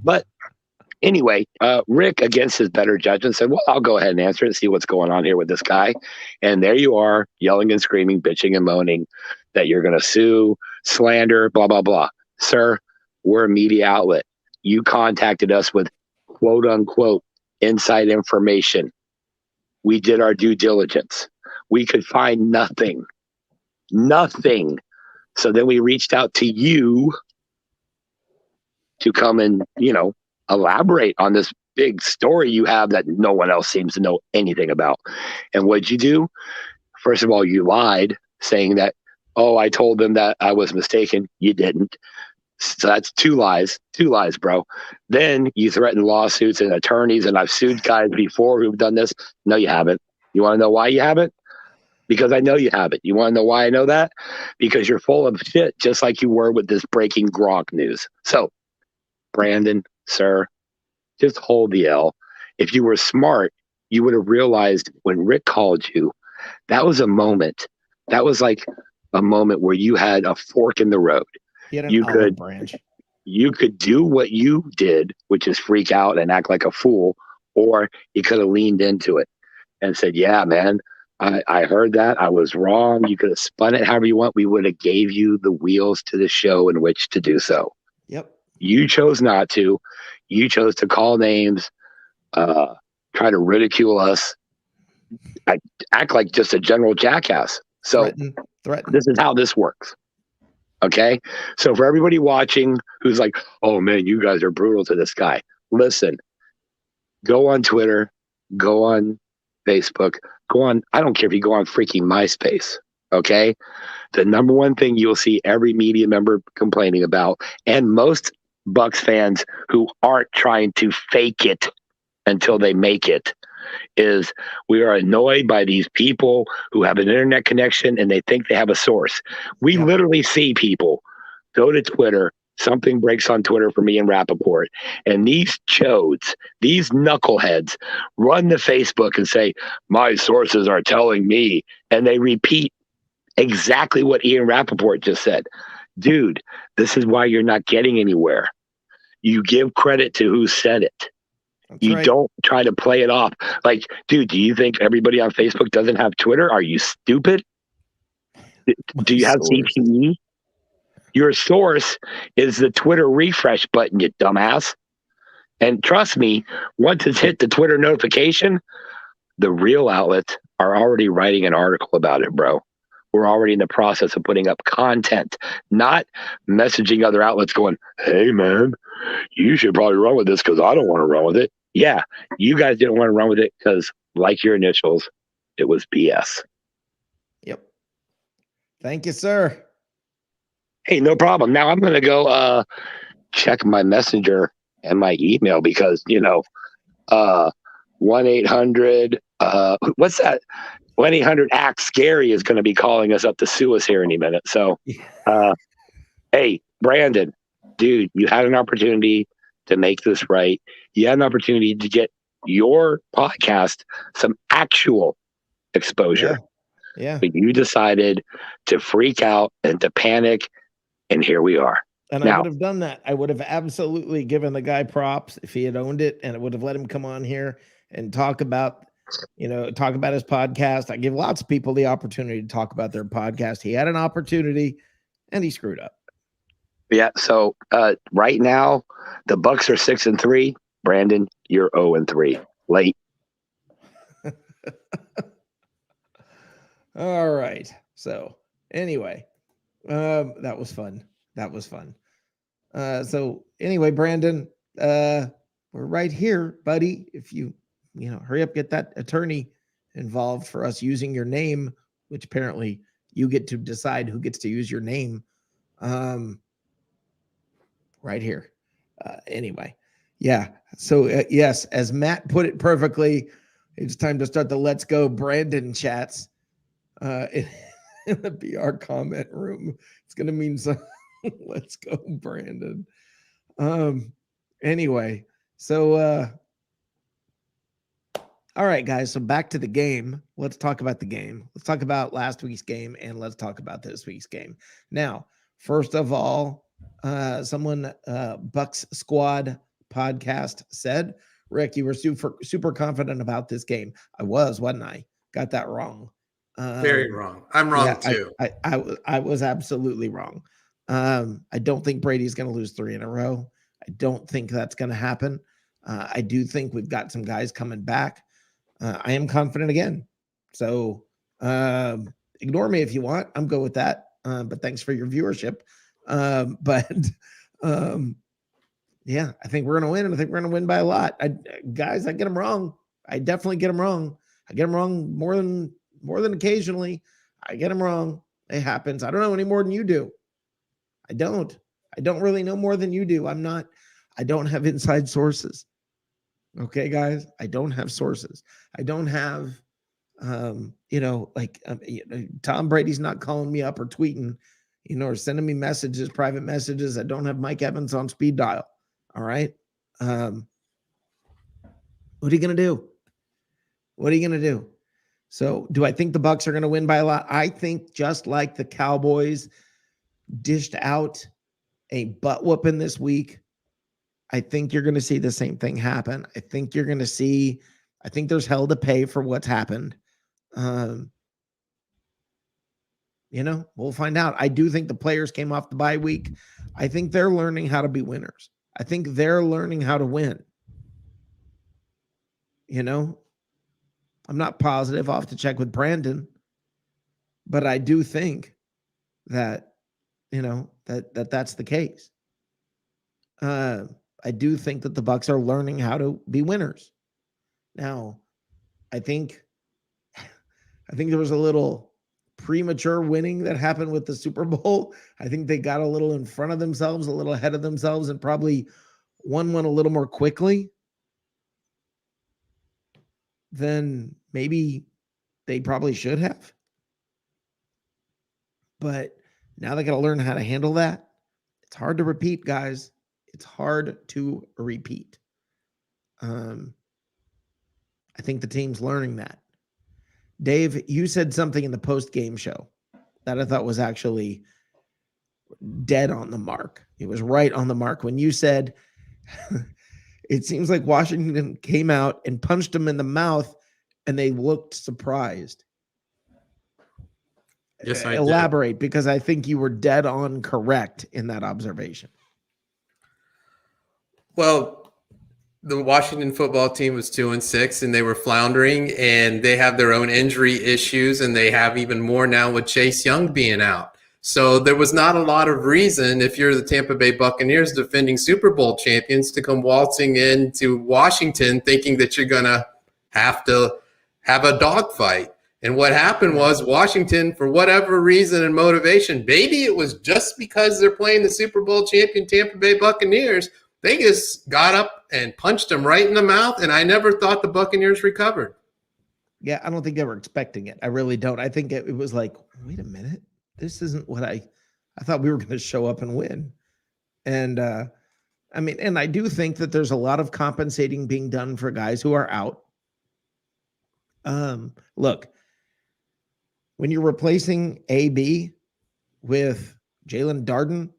Speaker 4: But anyway, Rick, against his better judgment, said, well, I'll go ahead and answer it and see what's going on here with this guy. And there you are, yelling and screaming, bitching and moaning that you're going to sue, slander, blah, blah, blah. Sir, we're a media outlet. You contacted us with quote unquote inside information. We did our due diligence. We could find nothing. So then we reached out to you to come and, elaborate on this big story you have that no one else seems to know anything about. And what'd you do? First of all, you lied, saying that, oh, I told them that I was mistaken. You didn't. So that's two lies, bro. Then you threatened lawsuits and attorneys, and I've sued guys before who've done this. No, you haven't. You want to know why you haven't? because I know you haven't. You want to know why I know that? Because you're full of shit, just like you were with this breaking Gronk news. So, Brandon, sir, just hold the L. If you were smart, you would have realized when Rick called you, that was a moment. That was like a moment where you had a fork in the road.
Speaker 1: He had an
Speaker 4: You
Speaker 1: olive
Speaker 4: could
Speaker 1: branch.
Speaker 4: you could do what you did, which is freak out and act like a fool, or you could have leaned into it and said, yeah, man, I heard that. I was wrong. You could have spun it however you want. We would have gave you the wheels to the show in which to do so.
Speaker 1: Yep.
Speaker 4: You chose not to. You chose to call names, try to ridicule us, act like just a general jackass. So
Speaker 1: Threaten.
Speaker 4: this is how this works. Okay? So for everybody watching who's like, oh, man, you guys are brutal to this guy. Listen, go on Twitter, go on Facebook, go on, I don't care if you go on freaking MySpace. Okay? The number one thing you'll see every media member complaining about, and most Bucs fans who aren't trying to fake it until they make it, is we are annoyed by these people who have an internet connection and they think they have a source. We literally see people go to Twitter. Something breaks on Twitter for me and Rappaport. And these chodes, these knuckleheads run to Facebook and say, my sources are telling me. And they repeat exactly what Ian Rappaport just said. Dude, this is why you're not getting anywhere. You give credit to who said it. You don't try to play it off. Like, dude, do you think everybody on Facebook doesn't have Twitter? Are you stupid? Do you have CTE? Your source is the Twitter refresh button, you dumbass. And trust me, once it's hit the Twitter notification, the real outlets are already writing an article about it, bro. We're already in the process of putting up content, not messaging other outlets going, hey, man, you should probably run with this because I don't want to run with it. Yeah, you guys didn't want to run with it because, like your initials, it was BS.
Speaker 1: Yep. Thank you, sir.
Speaker 4: Hey, no problem. Now I'm going to go check my messenger and my email because, 1-800, what's that? 1-800-ACT-SCARY is going to be calling us up to sue us here any minute. So, hey, Brandon, dude, you had an opportunity to make this right. You had an opportunity to get your podcast some actual exposure.
Speaker 1: Yeah.
Speaker 4: But you decided to freak out and to panic, and here we are.
Speaker 1: And I would have done that. I would have absolutely given the guy props if he had owned it, and I would have let him come on here and talk about his podcast. I give lots of people the opportunity to talk about their podcast. He had an opportunity and he screwed up.
Speaker 4: Yeah. So right now the Bucs are 6-3. Brandon, you're 0-3. Late.
Speaker 1: All right. So anyway, that was fun. So anyway, Brandon, we're right here, buddy. If you hurry up, get that attorney involved for us using your name, which apparently you get to decide who gets to use your name. Right here. Anyway. Yeah. So yes, as Matt put it perfectly, it's time to start the Let's Go Brandon chats in the BR comment room. It's going to mean some Let's go, Brandon. Anyway, so all right, guys. So back to the game. Let's talk about the game. Let's talk about last week's game, and let's talk about this week's game. Now, first of all, someone Bucs Squad podcast said, Rick, you were super confident about this game. I was, wasn't I? Got that wrong.
Speaker 2: Very wrong. I'm wrong too.
Speaker 1: I was absolutely wrong. I don't think Brady's going to lose 3 in a row. I don't think that's going to happen. I do think we've got some guys coming back. I am confident again. So ignore me if you want. I'm good with that. But thanks for your viewership. Yeah, I think we're going to win, and I think we're going to win by a lot. Guys, I get them wrong. I definitely get them wrong. I get them wrong more than occasionally. I get them wrong. It happens. I don't know any more than you do. I don't really know more than you do. I don't have inside sources. Okay, guys, I don't have sources. I don't have Tom Brady's not calling me up or tweeting, or sending me messages, private messages. I don't have Mike Evans on speed dial. All right. What are you going to do? What are you going to do? So do I think the Bucs are going to win by a lot? I think just like the Cowboys dished out a butt whooping this week, I think you're going to see the same thing happen. I think there's hell to pay for what's happened. We'll find out. I do think the players came off the bye week. I think they're learning how to be winners. I think they're learning how to win. I'm not positive. I'll have to check with Brandon, but I do think that, that's the case. I do think that the Bucs are learning how to be winners. Now, I think there was a little premature winning that happened with the Super Bowl. I think they got a little in front of themselves, a little ahead of themselves, and probably won a little more quickly than maybe they probably should have. But now they got to learn how to handle that. It's hard to repeat, guys. It's hard to repeat. I think the team's learning that. Dave, you said something in the post-game show that I thought was actually dead on the mark. It was right on the mark when you said it seems like Washington came out and punched them in the mouth and they looked surprised.
Speaker 2: Yes, I
Speaker 1: elaborate, because I think you were dead on correct in that observation.
Speaker 2: Well, the Washington football team was 2-6 and they were floundering, and they have their own injury issues, and they have even more now with Chase Young being out. So there was not a lot of reason, if you're the Tampa Bay Buccaneers defending Super Bowl champions, to come waltzing into Washington thinking that you're going to have a dogfight. And what happened was Washington, for whatever reason and motivation, maybe it was just because they're playing the Super Bowl champion Tampa Bay Buccaneers, they just got up and punched them right in the mouth, and I never thought the Buccaneers recovered.
Speaker 1: Yeah, I don't think they were expecting it. I really don't. I think it was like, wait a minute. This isn't what I thought we were going to show up and win. And and I do think that there's a lot of compensating being done for guys who are out. Look, when you're replacing AB with Jalen Darden,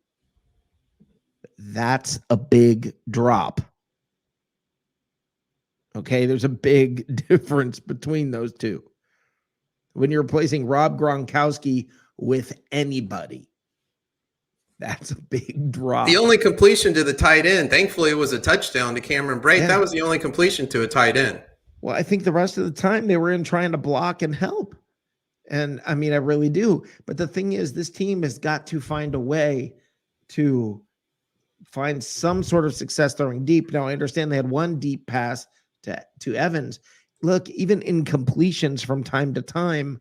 Speaker 1: that's a big drop. Okay, there's a big difference between those two. When you're replacing Rob Gronkowski with anybody, that's a big drop.
Speaker 2: The only completion to the tight end, thankfully, it was a touchdown to Cameron Brate.
Speaker 1: Yeah.
Speaker 2: That was the only completion to a tight end.
Speaker 1: Well, I think the rest of the time they were in trying to block and help. And I really do. But the thing is, this team has got to find a way to find some sort of success throwing deep. Now, I understand they had one deep pass to Evans. Look, even incompletions from time to time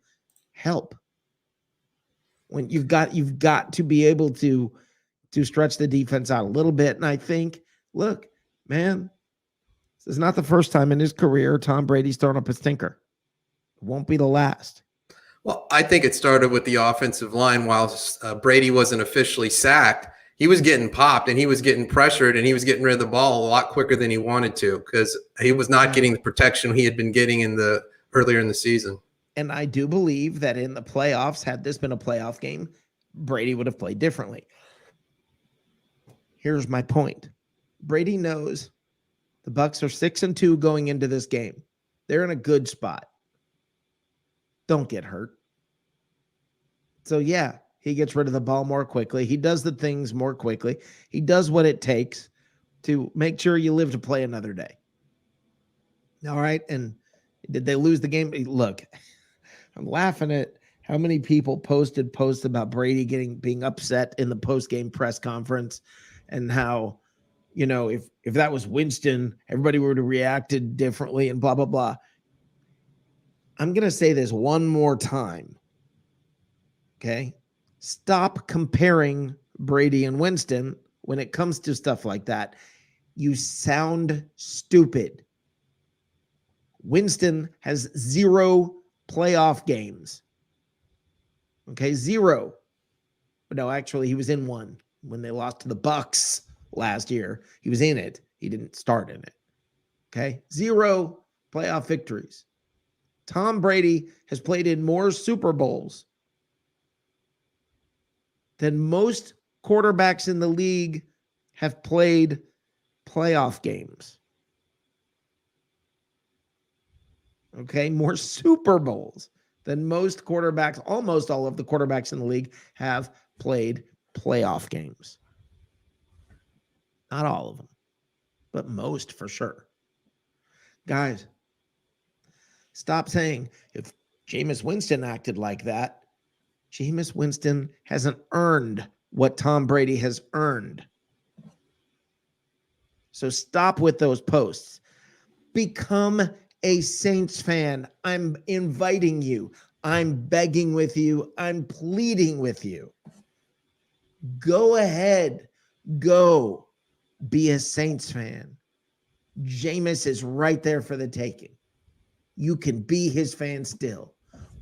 Speaker 1: help. When you've got to be able to stretch the defense out a little bit. And I think, look, man, this is not the first time in his career Tom Brady's thrown up a stinker. It won't be the last.
Speaker 2: Well, I think it started with the offensive line. While Brady wasn't officially sacked, he was getting popped and he was getting pressured and he was getting rid of the ball a lot quicker than he wanted to, because he was not getting the protection he had been getting earlier in the season.
Speaker 1: And I do believe that in the playoffs, had this been a playoff game, Brady would have played differently. Here's my point. Brady knows the Bucs are 6-2 going into this game. They're in a good spot. Don't get hurt. So yeah, he gets rid of the ball more quickly. He does the things more quickly. He does what it takes to make sure you live to play another day. All right. And did they lose the game? Look, I'm laughing at how many people posted posts about Brady being upset in the post-game press conference, and how, if that was Winston, everybody would have reacted differently and blah, blah, blah. I'm going to say this one more time. Okay. Stop comparing Brady and Winston when it comes to stuff like that. You sound stupid. Winston has 0 playoff games. Okay, 0. No, actually, he was in one when they lost to the Bucs last year. He was in it. He didn't start in it. Okay, 0 playoff victories. Tom Brady has played in more Super Bowls than most quarterbacks in the league have played playoff games. Okay, more Super Bowls than most quarterbacks, almost all of the quarterbacks in the league have played playoff games. Not all of them, but most for sure. Guys, stop saying if Jameis Winston acted like that. Jameis Winston hasn't earned what Tom Brady has earned. So stop with those posts. Become a Saints fan. I'm inviting you. I'm begging with you. I'm pleading with you. Go ahead. Go be a Saints fan. Jameis is right there for the taking. You can be his fan still.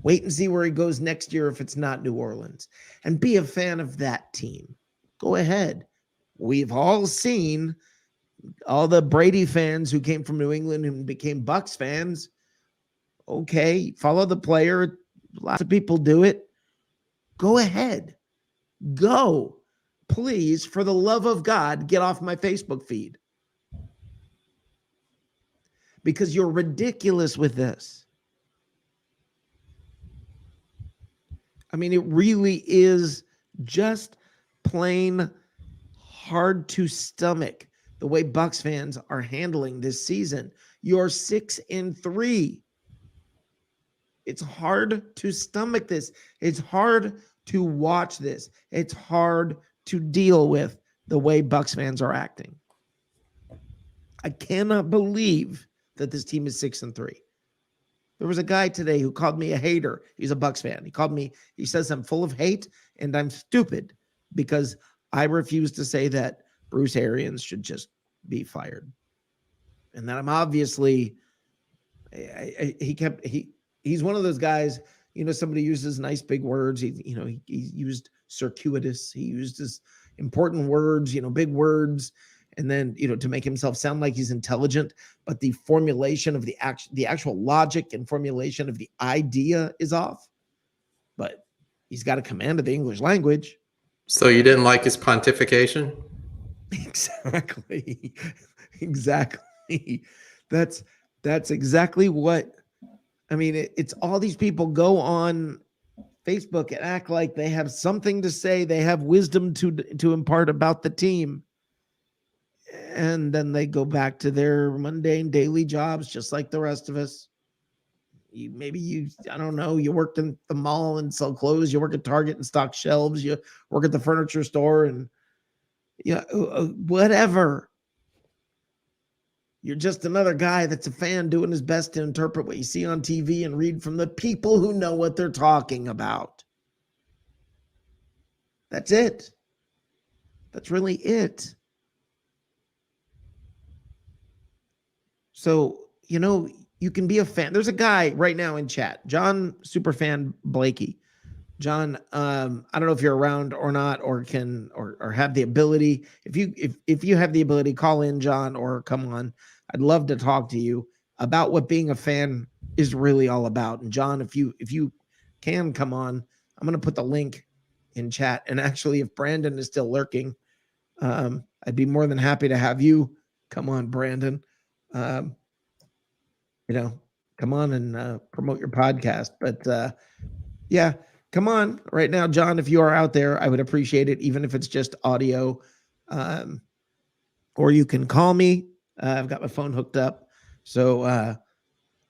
Speaker 1: Wait and see where he goes next year if it's not New Orleans. And be a fan of that team. Go ahead. We've all seen all the Brady fans who came from New England and became Bucs fans. Okay, follow the player. Lots of people do it. Go ahead. Go. Please, for the love of God, get off my Facebook feed. Because you're ridiculous with this. I mean, it really is just plain hard to stomach the way Bucs fans are handling this season. You're 6-3. It's hard to stomach this. It's hard to watch this. It's hard to deal with the way Bucs fans are acting. I cannot believe that this team is 6-3. There was a guy today who called me a hater. He's a Bucs fan. He says I'm full of hate and I'm stupid because I refuse to say that Bruce Arians should just be fired. And that I'm obviously, he's one of those guys, somebody uses nice big words. He used circuitous. He used his important words, big words. And then, to make himself sound like he's intelligent, but the formulation of the actual logic and formulation of the idea is off. But he's got a command of the English language.
Speaker 2: So you didn't like his pontification?
Speaker 1: Exactly. That's exactly what, I mean, it's all these people go on Facebook and act like they have something to say. They have wisdom to impart about the team. And then they go back to their mundane daily jobs, just like the rest of us. I don't know, you worked in the mall and sell clothes. You work at Target and stock shelves. You work at the furniture store and whatever. You're just another guy that's a fan doing his best to interpret what you see on TV and read from the people who know what they're talking about. That's it. That's really it. So, you can be a fan. There's a guy right now in chat, John Superfan Blakey. John, I don't know if you're around or not, or can or have the ability. If you have the ability, call in, John, or come on. I'd love to talk to you about what being a fan is really all about. And John, if you can come on, I'm going to put the link in chat. And actually, if Brandon is still lurking, I'd be more than happy to have you come on, Brandon. Come on and promote your podcast. But yeah, come on right now, John. If you are out there, I would appreciate it, even if it's just audio. Or you can call me. I've got my phone hooked up. So I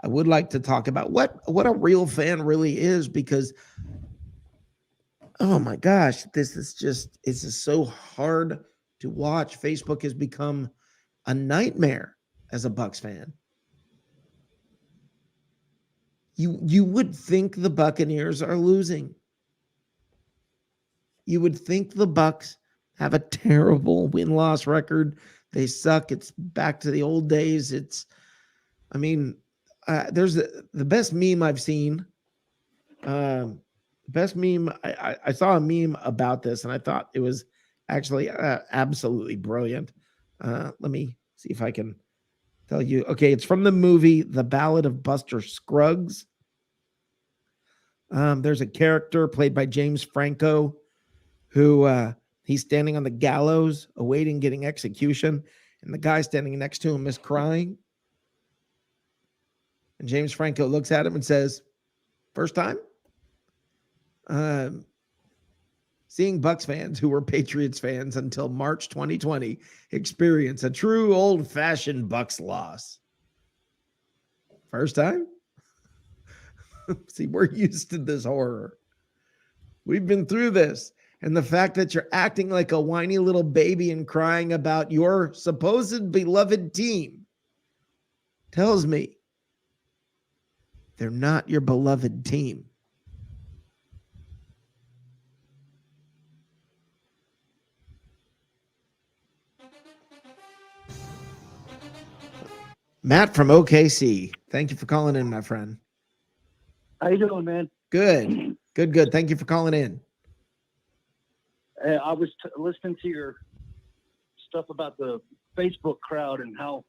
Speaker 1: would like to talk about what a real fan really is, because oh my gosh, it's just so hard to watch. Facebook has become a nightmare as a Bucs fan. You would think the Buccaneers are losing. You would think the Bucs have a terrible win-loss record. They suck. It's back to the old days. There's the best meme I've seen Best meme. I saw a meme about this, and I thought it was actually absolutely brilliant. Let me see if I can tell you. Okay, it's from the movie The Ballad of Buster Scruggs. There's a character played by James Franco who he's standing on the gallows awaiting getting execution, and the guy standing next to him is crying. And James Franco looks at him and says, "First time?" Seeing Bucs fans who were Patriots fans until March 2020 experience a true old-fashioned Bucs loss. First time? See, we're used to this horror. We've been through this. And the fact that you're acting like a whiny little baby and crying about your supposed beloved team tells me they're not your beloved team. Matt from OKC. Thank you for calling in, my friend.
Speaker 5: How you doing, man?
Speaker 1: Good. Good. Thank you for calling in.
Speaker 5: I was listening to your stuff about the Facebook crowd and how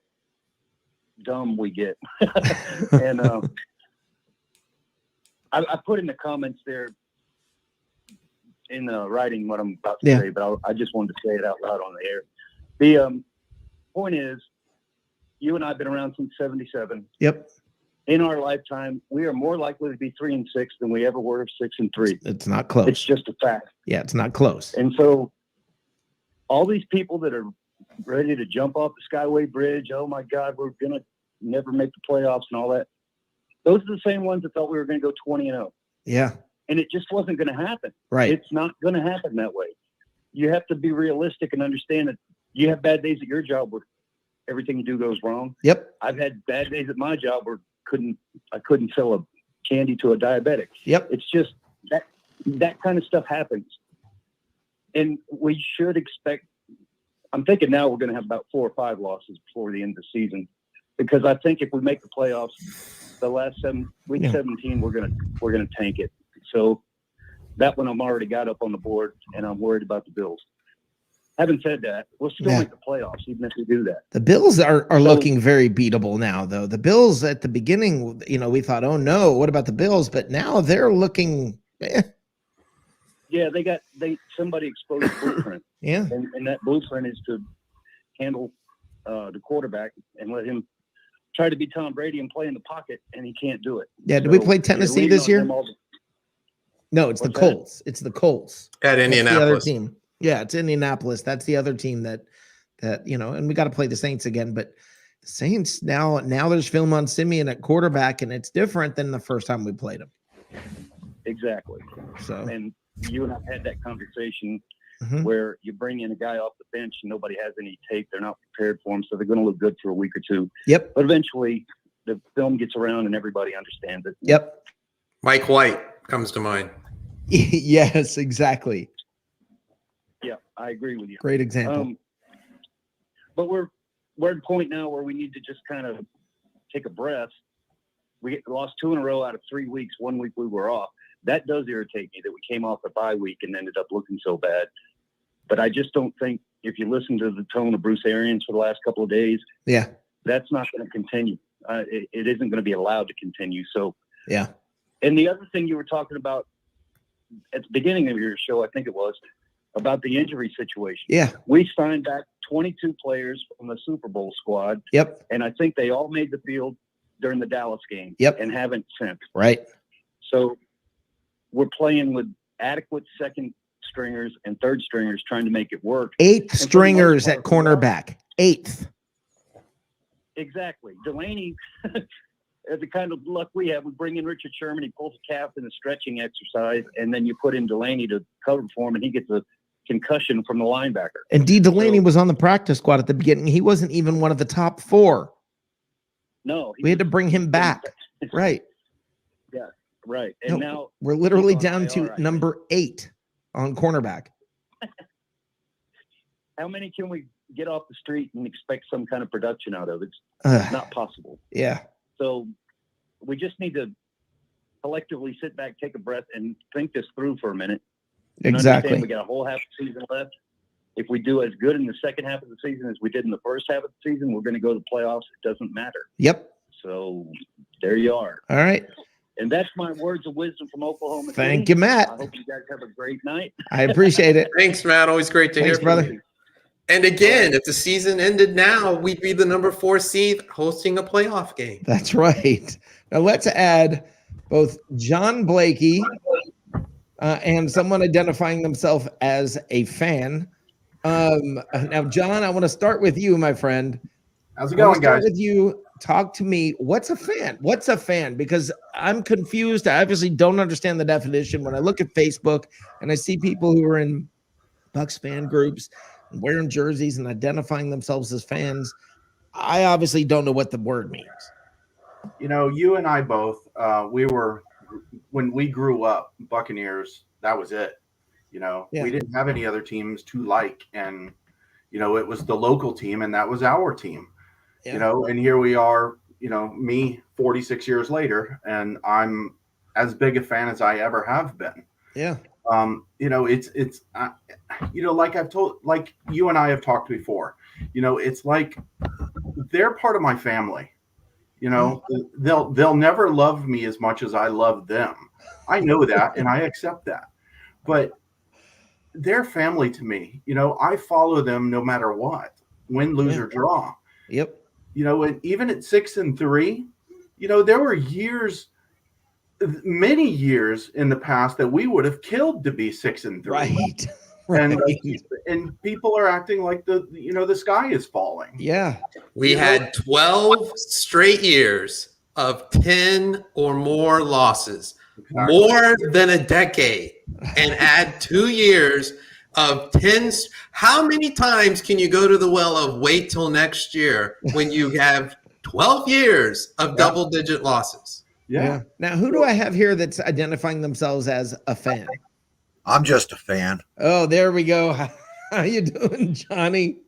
Speaker 5: dumb we get. And I put in the comments there in writing what I'm about to say, but I just wanted to say it out loud on the air. The point is, you and I have been around since 1977.
Speaker 1: Yep.
Speaker 5: In our lifetime, we are more likely to be 3-6 than we ever were 6-3.
Speaker 1: It's not close.
Speaker 5: It's just a fact.
Speaker 1: Yeah, it's not close.
Speaker 5: And so all these people that are ready to jump off the Skyway Bridge, oh my God, we're going to never make the playoffs and all that. Those are the same ones that thought we were going to go 20-0.
Speaker 1: Yeah.
Speaker 5: And it just wasn't going to happen.
Speaker 1: Right.
Speaker 5: It's not going to happen that way. You have to be realistic and understand that you have bad days at your job where everything you do goes wrong.
Speaker 1: Yep.
Speaker 5: I've had bad days at my job where I couldn't sell a candy to a diabetic.
Speaker 1: Yep.
Speaker 5: It's just that kind of stuff happens. And we should expect, I'm thinking now we're going to have about 4 or 5 losses before the end of the season, because I think if we make the playoffs, the last 17, we're going to tank it. So that one I'm already got up on the board, and I'm worried about the Bills. Having said that, we'll still make the playoffs, even if we do that.
Speaker 1: The Bills are looking very beatable now, though. The Bills at the beginning, we thought, oh no, what about the Bills? But now they're looking.
Speaker 5: Yeah, somebody exposed the blueprint.
Speaker 1: Yeah,
Speaker 5: and that blueprint is to handle the quarterback and let him try to be Tom Brady and play in the pocket, and he can't do it.
Speaker 1: Yeah, did we play Tennessee this year? No, it's the Colts. It's the Colts
Speaker 2: at Indianapolis.
Speaker 1: The other team. Yeah, it's Indianapolis. That's the other team that and we got to play the Saints again. But the Saints now there's film on Simeon at quarterback, and it's different than the first time we played him.
Speaker 5: Exactly.
Speaker 1: So,
Speaker 5: and you and I've had that conversation where you bring in a guy off the bench and nobody has any tape. They're not prepared for him, so they're going to look good for a week or two.
Speaker 1: Yep.
Speaker 5: But eventually, the film gets around and everybody understands it.
Speaker 1: Yep.
Speaker 2: Mike White comes to mind.
Speaker 1: Yes, exactly.
Speaker 5: Yeah, I agree with you.
Speaker 1: Great example.
Speaker 5: But we're at a point now where we need to just kind of take a breath. We lost 2 in a row out of 3 weeks. 1 week we were off. That does irritate me that we came off a bye week and ended up looking so bad. But I just don't think, if you listen to the tone of Bruce Arians for the last couple of days, that's not going to continue. It isn't going to be allowed to continue. So,
Speaker 1: yeah.
Speaker 5: And the other thing you were talking about at the beginning of your show, I think it was, about the injury situation.
Speaker 1: Yeah.
Speaker 5: We signed back 22 players from the Super Bowl squad.
Speaker 1: Yep.
Speaker 5: And I think they all made the field during the Dallas game.
Speaker 1: Yep.
Speaker 5: And haven't since.
Speaker 1: Right.
Speaker 5: So we're playing with adequate second stringers and third stringers trying to make it work.
Speaker 1: 8th stringers at cornerback. 8th.
Speaker 5: Exactly. Delaney, the kind of luck we have, we bring in Richard Sherman, he pulls a calf in a stretching exercise, and then you put in Delaney to cover for him, and he gets a concussion from the linebacker.
Speaker 1: And Delaney was on the practice squad at the beginning. He wasn't even one of the top 4.
Speaker 5: No.
Speaker 1: We had to bring him back. Right.
Speaker 5: Yeah, right. And now
Speaker 1: we're literally down to number 8 on cornerback.
Speaker 5: How many can we get off the street and expect some kind of production out of? It's not possible.
Speaker 1: Yeah.
Speaker 5: So we just need to collectively sit back, take a breath, and think this through for a minute.
Speaker 1: Exactly.
Speaker 5: We got a whole half the season left. If we do as good in the second half of the season as we did in the first half of the season, we're going to go to the playoffs. It doesn't matter.
Speaker 1: Yep.
Speaker 5: So there you are.
Speaker 1: All right.
Speaker 5: And that's my words of wisdom from Oklahoma City.
Speaker 1: Thank you, Matt.
Speaker 5: I hope you guys have a great night.
Speaker 1: I appreciate it.
Speaker 2: Thanks, Matt. Always great to
Speaker 1: Thanks,
Speaker 2: hear
Speaker 1: brother.
Speaker 2: from you. And again, if the season ended now, we'd be the number 4 seed hosting a playoff game.
Speaker 1: That's right. Now let's add both John Blakey and someone identifying themselves as a fan. Now, John, I want to start with you, my friend.
Speaker 6: How's it going, guys?
Speaker 1: With you, talk to me. What's a fan? What's a fan? Because I'm confused. I obviously don't understand the definition. When I look at Facebook and I see people who are in Bucs fan groups and wearing jerseys and identifying themselves as fans, I obviously don't know what the word means.
Speaker 6: You know, you and I both, when we grew up, Buccaneers, that was it. You know, we didn't have any other teams to like. And, you know, it was the local team and that was our team, you know, and here we are, you know, me 46 years later, and I'm as big a fan as I ever have been.
Speaker 1: Yeah.
Speaker 6: You know, it's you know, like you and I have talked before, you know, it's like they're part of my family. You know, they'll never love me as much as I love them. I know that, and I accept that. But they're family to me. You know, I follow them no matter what, win, lose, or draw.
Speaker 1: Yep.
Speaker 6: You know, and even at 6-3, you know, there were years, many years in the past that we would have killed to be 6-3.
Speaker 1: Right.
Speaker 6: And people are acting like the sky is falling.
Speaker 1: Yeah.
Speaker 2: We had 12 straight years of 10 or more losses, more than a decade, and add 2 years of 10. How many times can you go to the well of wait till next year when you have 12 years of double-digit losses?
Speaker 1: Yeah. Now, who do I have here that's identifying themselves as a fan?
Speaker 7: I'm just a fan.
Speaker 1: Oh, there we go. How you doing, Johnny?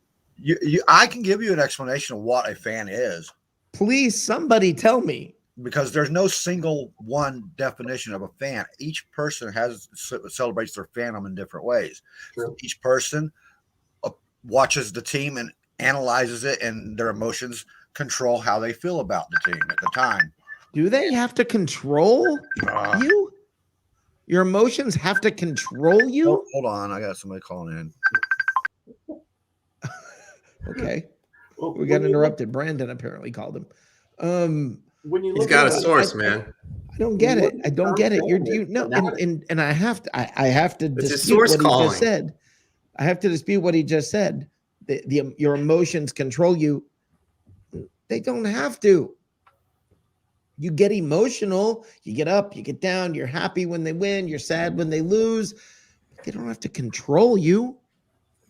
Speaker 7: I can give you an explanation of what a fan is.
Speaker 1: Please, somebody tell me.
Speaker 7: Because there's no single one definition of a fan. Each person celebrates their fandom in different ways.
Speaker 6: True.
Speaker 7: Each person watches the team and analyzes it, and their emotions control how they feel about the team at the time.
Speaker 1: Do they have to control you? Your emotions have to control you?
Speaker 7: Hold on. I got somebody calling in.
Speaker 1: Okay. We got interrupted. Brandon apparently called him.
Speaker 6: When you
Speaker 2: He's got a source, man.
Speaker 1: I don't get it. I don't get it. And I have to dispute what he just said. I have to dispute what he just said. Your emotions control you. They don't have to. You get emotional, you get up, you get down, you're happy when they win, you're sad when they lose. But they don't have to control you.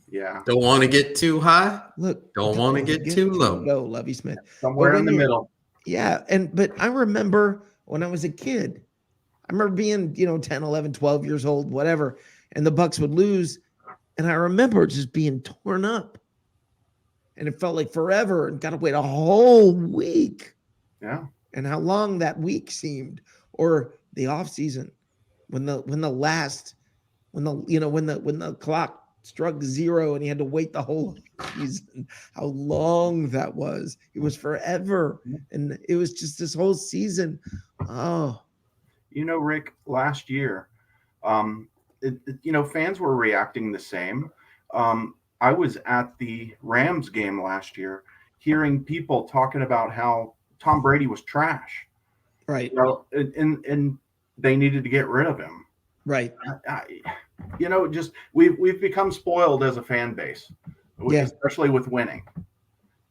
Speaker 6: Yeah.
Speaker 2: Don't want to get too high.
Speaker 1: Look,
Speaker 2: Don't want to get too low.
Speaker 1: Go, Lovey Smith.
Speaker 6: Somewhere in the middle.
Speaker 1: Yeah. But I remember when I was a kid, I remember being, 10, 11, 12 years old, whatever, and the Bucs would lose. And I remember just being torn up. And it felt like forever and got to wait a whole week.
Speaker 6: Yeah.
Speaker 1: And how long that week seemed, or the off season, when the clock struck 0 and he had to wait the whole season, how long that was. It was forever. And it was just this whole season. Oh,
Speaker 6: Rick, last year, fans were reacting the same. I was at the Rams game last year, hearing people talking about how Tom Brady was trash,
Speaker 1: right?
Speaker 6: And they needed to get rid of him,
Speaker 1: right?
Speaker 6: We've become spoiled as a fan base, especially with winning.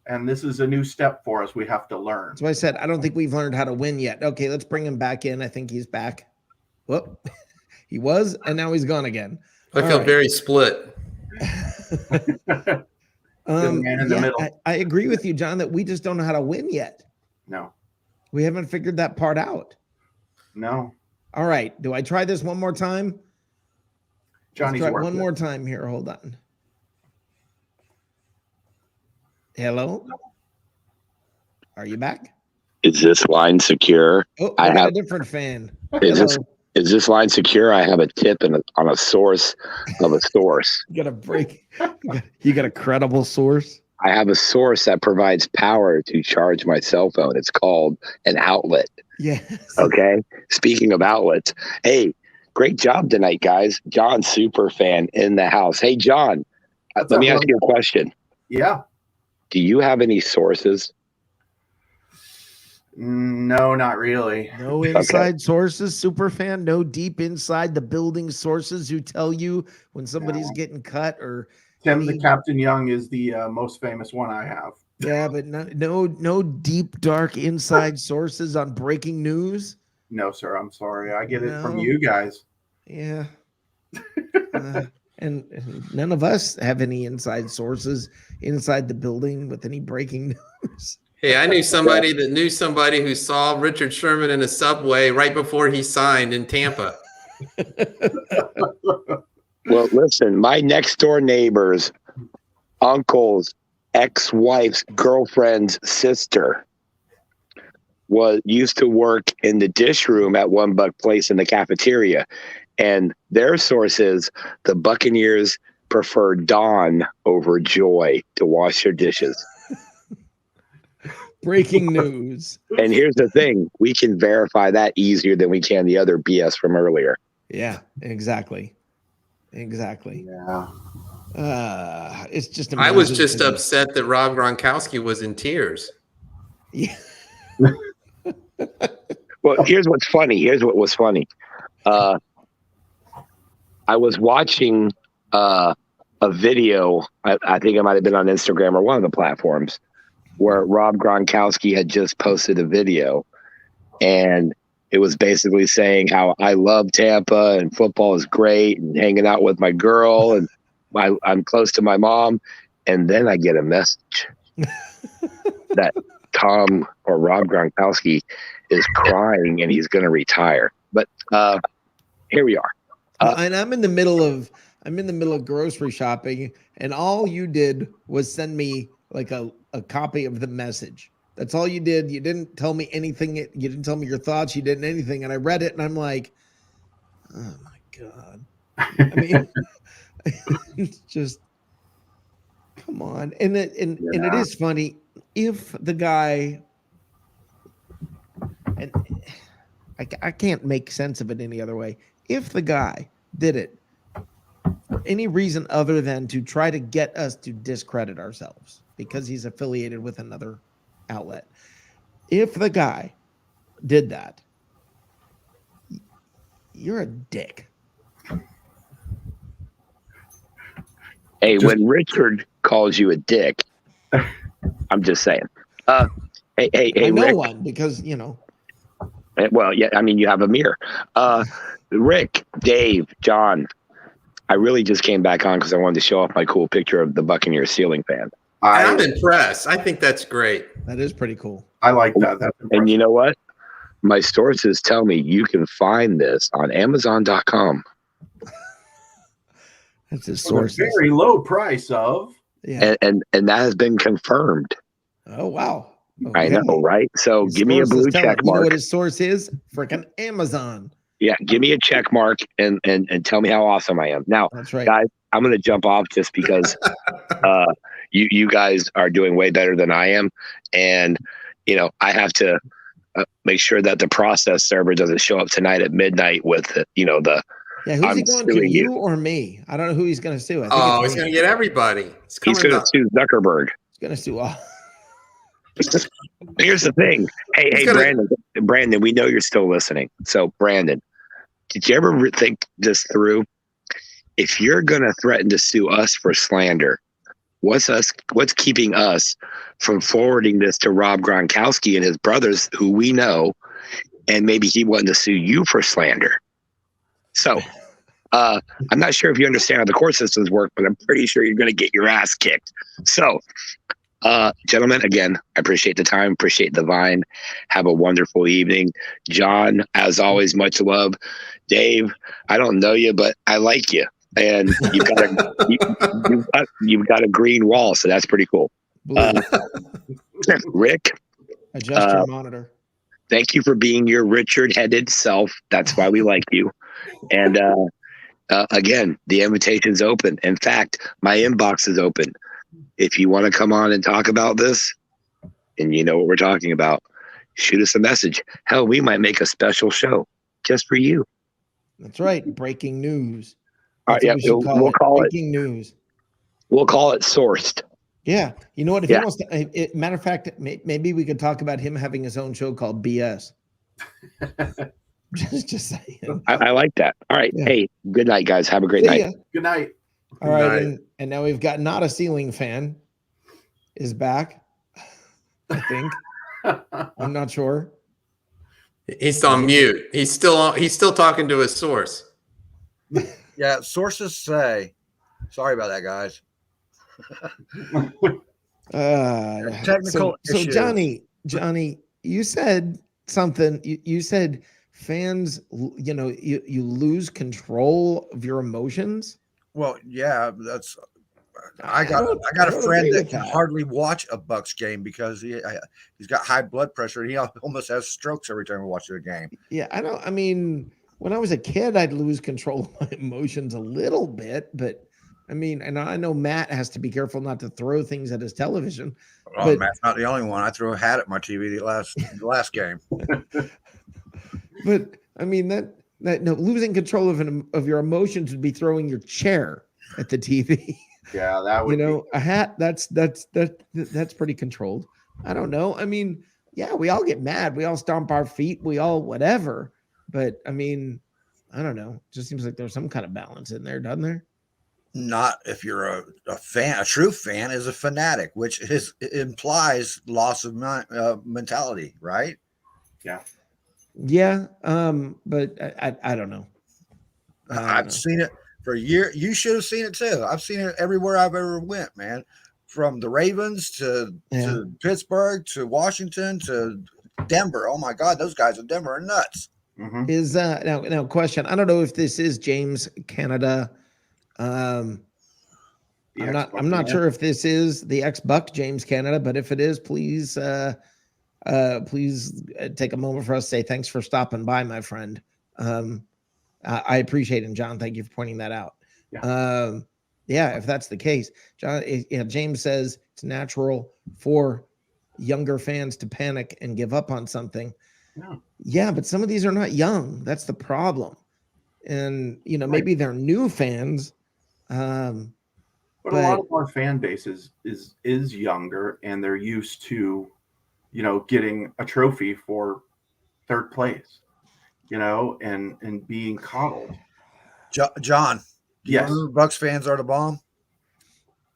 Speaker 6: And this is a new step for us. We have to learn.
Speaker 1: So I said, I don't think we've learned how to win yet. Okay, let's bring him back in. I think he's back. Whoop, he was, and now he's gone again.
Speaker 2: I feel very split.
Speaker 6: Man in the middle.
Speaker 1: I agree with you, John, that we just don't know how to win yet.
Speaker 6: No.
Speaker 1: We haven't figured that part out.
Speaker 6: No.
Speaker 1: All right. Do I try this one more time?
Speaker 6: Johnny's
Speaker 1: Let's try one more time here. Hold on. Hello? Are you back?
Speaker 4: Is this line secure?
Speaker 1: Oh, I have a different fan.
Speaker 4: Is this line secure? I have a tip on a source of a source.
Speaker 1: You got a credible source?
Speaker 4: I have a source that provides power to charge my cell phone. It's called an outlet.
Speaker 1: Yes.
Speaker 4: Okay. Speaking of outlets, hey, great job tonight, guys. John, super fan in the house. Hey, John, let me ask you a question.
Speaker 6: Yeah.
Speaker 4: Do you have any sources?
Speaker 6: No, not really.
Speaker 1: No inside sources, super fan. No deep inside the building sources who tell you when somebody's getting cut or
Speaker 6: Tim the Captain Young is the most famous one I have.
Speaker 1: Yeah, but no deep dark inside sources on breaking news.
Speaker 6: No, sir. I'm sorry. I get it from you guys.
Speaker 1: Yeah. And none of us have any inside sources inside the building with any breaking news.
Speaker 2: Hey, I knew somebody who saw Richard Sherman in a subway right before he signed in Tampa.
Speaker 4: Well, listen, my next door neighbor's uncle's ex-wife's girlfriend's sister used to work in the dish room at One Buc Place in the cafeteria. And their source is the Buccaneers prefer Dawn over Joy to wash their dishes.
Speaker 1: Breaking news.
Speaker 4: And here's the thing. We can verify that easier than we can the other BS from earlier.
Speaker 1: Yeah, exactly.
Speaker 6: Yeah.
Speaker 1: It's just amazing.
Speaker 2: I was just upset that Rob Gronkowski was in tears.
Speaker 1: Yeah.
Speaker 4: Well, here's what's funny. Here's what was funny. I was watching a video. I think it might have been on Instagram or one of the platforms where Rob Gronkowski had just posted a video, and it was basically saying how I love Tampa and football is great and hanging out with my girl and I'm close to my mom. And then I get a message that Tom or Rob Gronkowski is crying and he's going to retire. But here we are.
Speaker 1: And I'm in the middle of grocery shopping, and all you did was send me like a copy of the message. That's all you did. You didn't tell me anything. You didn't tell me your thoughts. You didn't anything. And I read it and I'm like, oh my God. I mean, it's just, come on. And it is funny if the guy, and I can't make sense of it any other way. If the guy did it for any reason other than to try to get us to discredit ourselves because he's affiliated with another outlet. If the guy did that, you're a dick.
Speaker 4: Hey, when Richard calls you a dick, I'm just saying. Hey,
Speaker 1: I know
Speaker 4: Rick.
Speaker 1: one because, you know.
Speaker 4: Well, yeah, I mean, you have a mirror. Rick, Dave, John, I really just came back on because I wanted to show off my cool picture of the Buccaneers ceiling fan.
Speaker 2: I'm impressed. I think that's great.
Speaker 1: That is pretty cool.
Speaker 6: I like that. That's
Speaker 4: and you know what? My sources tell me you can find this on Amazon.com.
Speaker 1: That's his source.
Speaker 6: Very low price of.
Speaker 1: Yeah.
Speaker 4: And that has been confirmed.
Speaker 1: Oh, wow.
Speaker 4: Okay. I know, right? So
Speaker 1: his
Speaker 4: give me a blue check mark.
Speaker 1: You know what his source is? Freaking Amazon.
Speaker 4: Yeah, give me a check mark and tell me how awesome I am. Now,
Speaker 1: that's right,
Speaker 4: guys, I'm going to jump off just because you guys are doing way better than I am. And, you know, I have to make sure that the process server doesn't show up tonight at midnight with, the.
Speaker 1: Yeah, who's he going to, you or me? I don't know who he's going to sue.
Speaker 2: He's going to get everybody.
Speaker 4: He's going to sue Zuckerberg.
Speaker 1: He's going to sue all.
Speaker 4: Here's the thing. Hey, Brandon, we know you're still listening. So, Brandon, did you ever think this through? If you're going to threaten to sue us for slander, what's keeping us from forwarding this to Rob Gronkowski and his brothers, who we know, and maybe he wanted to sue you for slander? So, I'm not sure if you understand how the court systems work, but I'm pretty sure you're going to get your ass kicked. So, gentlemen, again, I appreciate the time, appreciate the vine. Have a wonderful evening. John, as always, much love. Dave, I don't know you, but I like you. And you've got a green wall, so that's pretty cool. Rick,
Speaker 1: adjust your monitor.
Speaker 4: Thank you for being your Richard-headed self. That's why we like you. And again, the invitation's open. In fact, my inbox is open. If you want to come on and talk about this, and you know what we're talking about, shoot us a message. Hell, we might make a special show just for you.
Speaker 1: That's right. Breaking news.
Speaker 4: All
Speaker 1: That's
Speaker 4: right,
Speaker 1: what we should
Speaker 4: we'll call it.
Speaker 1: Breaking news.
Speaker 4: We'll call it sourced.
Speaker 1: Yeah. You know what? If
Speaker 4: Yeah.
Speaker 1: he wants to, matter of fact, maybe we could talk about him having his own show called BS. just saying.
Speaker 4: I like that. All right.
Speaker 1: Yeah.
Speaker 4: Hey, good night, guys. Have a great
Speaker 1: See
Speaker 4: night.
Speaker 1: ya.
Speaker 6: Good night.
Speaker 1: All right. And now we've got Not a Ceiling Fan is back, I think. I'm not sure.
Speaker 2: He's on mute. He's still talking to his source.
Speaker 7: Yeah, sources say. Sorry about that, guys. Technical
Speaker 1: so
Speaker 7: issue.
Speaker 1: Johnny, you said something. You said fans, you lose control of your emotions.
Speaker 7: Well, yeah, that's. I got a friend that can hardly watch a Bucs game because he's got high blood pressure. And he almost has strokes every time we watch a game.
Speaker 1: Yeah, I mean, when I was a kid, I'd lose control of my emotions a little bit, but I mean, and I know Matt has to be careful not to throw things at his television.
Speaker 7: Oh, but Matt's not the only one. I threw a hat at my TV the last game.
Speaker 1: But I mean that no, losing control of your emotions would be throwing your chair at the TV.
Speaker 6: Yeah, that would
Speaker 1: a hat that's pretty controlled. I don't know. I mean, yeah, we all get mad, we all stomp our feet, we all whatever. But I mean, I don't know. It just seems like there's some kind of balance in there, doesn't there?
Speaker 7: Not if you're a fan. A true fan is a fanatic, which implies loss of mentality, right?
Speaker 6: Yeah.
Speaker 1: Yeah. But I don't know.
Speaker 7: I've seen it for a year. You should have seen it too. I've seen it everywhere I've ever went, man. From the Ravens to Pittsburgh to Washington to Denver. Oh my God, those guys in Denver are nuts.
Speaker 6: Mm-hmm.
Speaker 1: Is now question? I don't know if this is James Canada. I'm not sure if this is the ex-Buc James Canada, but if it is, please take a moment for us to say thanks for stopping by, my friend. I appreciate it, John. Thank you for pointing that out. Yeah. If that's the case, John, James says it's natural for younger fans to panic and give up on something. Yeah, but some of these are not young. That's the problem. And maybe they're new fans.
Speaker 6: But a lot of our fan base is younger, and they're used to, getting a trophy for third place, and being coddled.
Speaker 7: John,
Speaker 6: yes,
Speaker 7: Bucs fans are the bomb.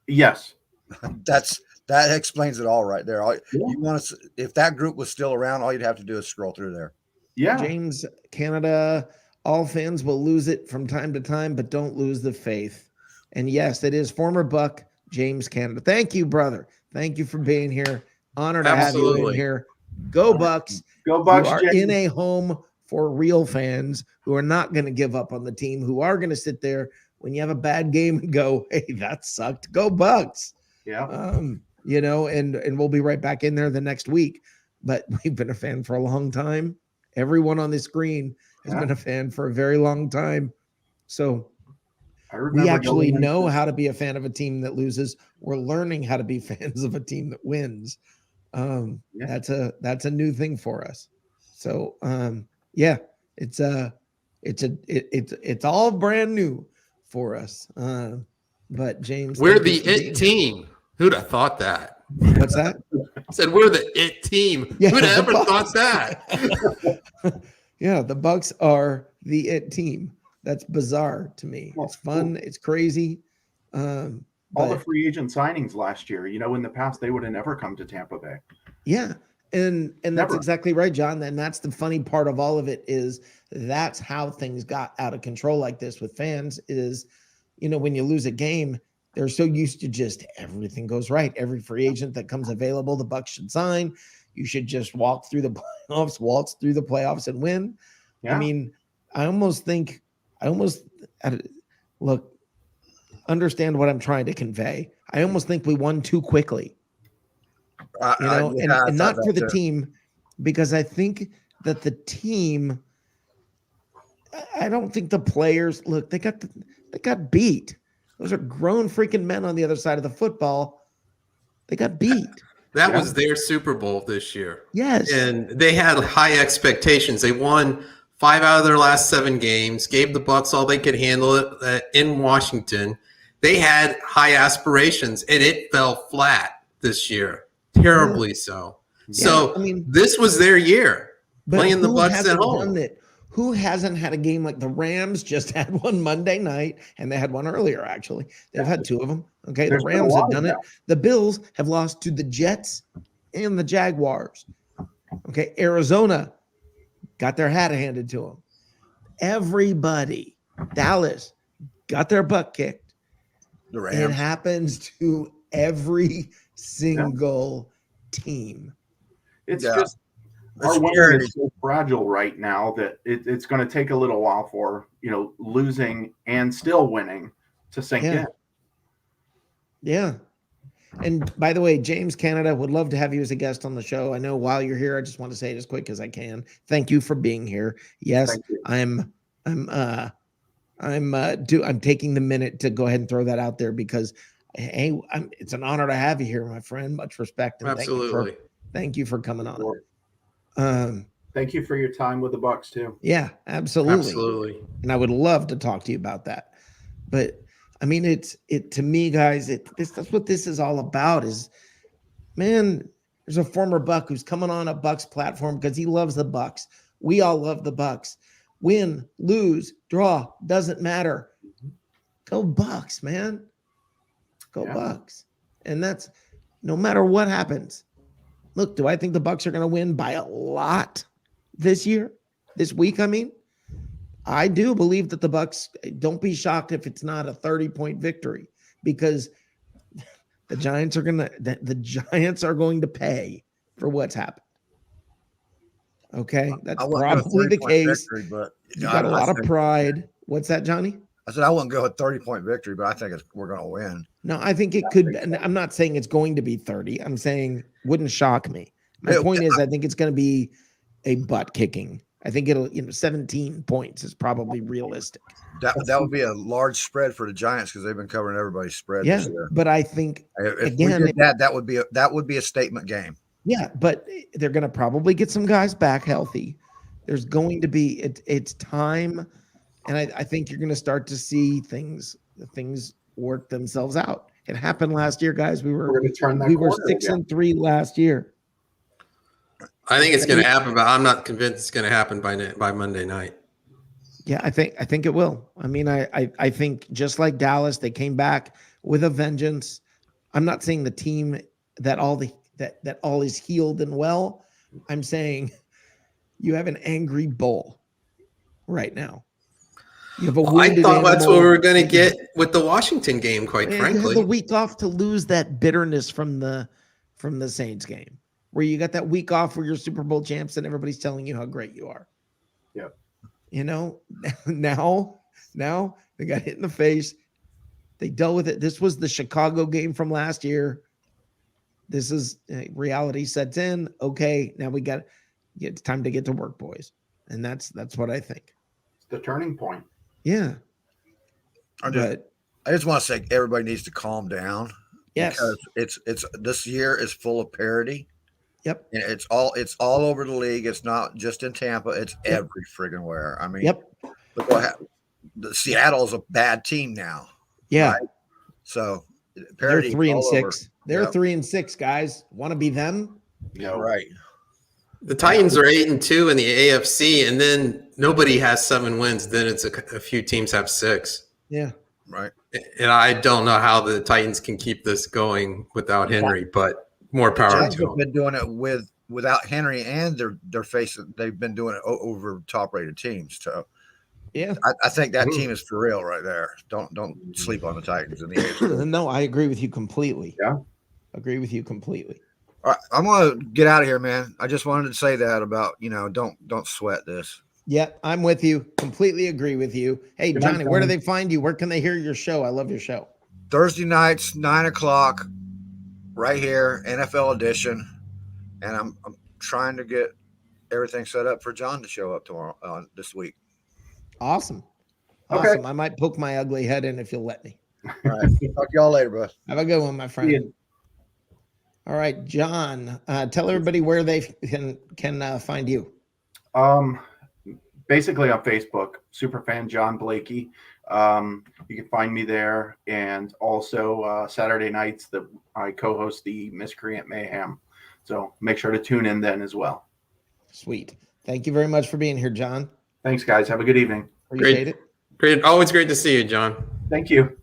Speaker 6: Yes,
Speaker 7: that explains it all right there. You want to, if that group was still around, all you'd have to do is scroll through there.
Speaker 6: Yeah,
Speaker 1: James Canada. All fans will lose it from time to time, but don't lose the faith. And yes, it is former Buc James Canada. Thank you, brother. Thank you for being here. Honored to have you in here. Go Bucs.
Speaker 6: Go Bucs.
Speaker 1: You are in a home for real fans who are not going to give up on the team, who are going to sit there when you have a bad game and go, hey, that sucked. Go Bucs.
Speaker 6: Yeah.
Speaker 1: And we'll be right back in there the next week. But we've been a fan for a long time. Everyone on the screen has been a fan for a very long time. So we actually know how to be a fan of a team that loses. We're learning how to be fans of a team that wins. That's a new thing for us. So it's all brand new for us. But James,
Speaker 2: we're the it team. Who'd have thought that?
Speaker 1: What's that?
Speaker 2: I said we're the it team.
Speaker 1: Yeah,
Speaker 2: who'd have ever thought that?
Speaker 1: Yeah, the Bucs are the it team. That's bizarre to me. It's fun. It's crazy.
Speaker 6: All the free agent signings last year, in the past, they would have never come to Tampa Bay.
Speaker 1: Yeah. And that's exactly right, John. And that's the funny part of all of it is that's how things got out of control like this with fans is, when you lose a game, they're so used to just everything goes right. Every free agent that comes available, the Bucs should sign. You should just waltz through the playoffs and win. Yeah. I mean, look, understand what I'm trying to convey. I almost think we won too quickly, and not for the team, because I think that the team, I don't think the players look, they got beat. Those are grown freaking men on the other side of the football. They got beat.
Speaker 2: That was their Super Bowl this year.
Speaker 1: Yes.
Speaker 2: And they had high expectations. They won 5 out of their last 7 games, gave the Bucs all they could handle in Washington. They had high aspirations, and it fell flat this year, terribly so.
Speaker 1: Yeah,
Speaker 2: So
Speaker 1: I mean,
Speaker 2: this was their year, playing the Bucs at home.
Speaker 1: Who hasn't had a game like the Rams just had one Monday night, and they had one earlier, actually. They've had 2 of them. Okay, the Rams have done it. The Bills have lost to the Jets and the Jaguars. Okay, Arizona got their hat handed to them. Everybody, Dallas, got their butt kicked.
Speaker 7: The Rams.
Speaker 1: It happens to every single team.
Speaker 6: It's just our weather is so fragile right now that it's going to take a little while for, losing and still winning to sink in.
Speaker 1: Yeah. And by the way, James Canada would love to have you as a guest on the show. I know while you're here, I just want to say it as quick as I can. Thank you for being here. Yes, I'm taking the minute to go ahead and throw that out there because, hey, it's an honor to have you here, my friend. Much respect. And
Speaker 2: Absolutely.
Speaker 1: Thank you for coming on.
Speaker 6: Thank you for your time with the Bucs too.
Speaker 1: Yeah, absolutely.
Speaker 2: Absolutely.
Speaker 1: And I would love to talk to you about that. But I mean, it to me, guys, that's what this is all about is, man, there's a former Buc who's coming on a Bucs platform because he loves the Bucs. We all love the Bucs. Win, lose, draw, doesn't matter. Go Bucs, man. Go Bucs. And that's no matter what happens. Look, do I think the Bucs are going to win by a lot this week? I mean, I do believe that the Bucs, don't be shocked if it's not a 30-point victory because the Giants are going to pay for what's happened. Okay, that's probably the case.
Speaker 7: Victory, but
Speaker 1: you got a lot of pride. What's that, Johnny?
Speaker 7: I said I wouldn't go a 30-point victory, but I think we're going to win.
Speaker 1: No, I think it could. And I'm not saying it's going to be 30. I'm saying wouldn't shock me. My point is, I think it's going to be a butt kicking. I think it'll, 17 points is probably realistic.
Speaker 7: That would be a large spread for the Giants because they've been covering everybody's spread this year.
Speaker 1: But I think
Speaker 7: if we did that would be a statement game.
Speaker 1: Yeah, but they're going to probably get some guys back healthy. There's going to be it's time, and I think you're going to start to see things work themselves out. It happened last year, guys. We were 6-3 last year.
Speaker 2: I think it's going to happen, but I'm not convinced it's going to happen by Monday night.
Speaker 1: Yeah, I think it will. I mean, I think just like Dallas, they came back with a vengeance. I'm not saying the team that all is healed and well. I'm saying you have an angry bull right now. You have a
Speaker 2: I thought that's what we were going to get with the Washington game, quite frankly.
Speaker 1: You had the week off to lose that bitterness from the Saints game, where you got that week off where you're Super Bowl champs and everybody's telling you how great you are.
Speaker 6: Yep.
Speaker 1: Now they got hit in the face. They dealt with it. This was the Chicago game from last year. This is reality sets in. Okay, now it's time to get to work, boys. And that's what I think.
Speaker 6: It's the turning point.
Speaker 1: Yeah.
Speaker 7: I just want to say everybody needs to calm down.
Speaker 1: Yes.
Speaker 7: Because it's this year is full of parity.
Speaker 1: Yep.
Speaker 7: And it's all over the league. It's not just in Tampa. It's every friggin' where. I mean, look what happened. Seattle's a bad team now.
Speaker 1: Yeah.
Speaker 7: Right? So
Speaker 1: they're 3-6. They're 3-6, guys. Want to be them?
Speaker 7: Yeah, right.
Speaker 2: The Titans are 8-2 in the AFC, and then nobody has 7 wins. Then it's a few teams have 6.
Speaker 1: Yeah.
Speaker 7: Right.
Speaker 2: And I don't know how the Titans can keep this going without Henry, but more power to them.
Speaker 7: They've been doing it without Henry, and they've been doing it over top-rated teams. So
Speaker 1: yeah,
Speaker 7: I think that team is for real right there. Don't sleep on the Titans in the AFC.
Speaker 1: No, I agree with you completely.
Speaker 6: Yeah.
Speaker 1: Agree with you completely.
Speaker 7: All right, I'm gonna get out of here, man. I just wanted to say that about don't sweat this.
Speaker 1: Yeah, I'm with you. Completely agree with you. Hey, Johnny, where do they find you? Where can they hear your show? I love your show.
Speaker 7: Thursday nights, 9:00, right here, NFL edition. And I'm trying to get everything set up for John to show up tomorrow this week.
Speaker 1: Awesome.
Speaker 6: Okay.
Speaker 1: Awesome. I might poke my ugly head in if you'll let me.
Speaker 7: All right. Talk to y'all later, bro.
Speaker 1: Have a good one, my friend. All right, John, tell everybody where they can find you.
Speaker 6: Basically on Facebook, Superfan John Blakey. You can find me there, and also Saturday nights I co-host the Miscreant Mayhem. So make sure to tune in then as well.
Speaker 1: Sweet. Thank you very much for being here, John.
Speaker 6: Thanks, guys. Have a good evening.
Speaker 1: Appreciate it.
Speaker 2: Great. Always great to see you, John.
Speaker 6: Thank you.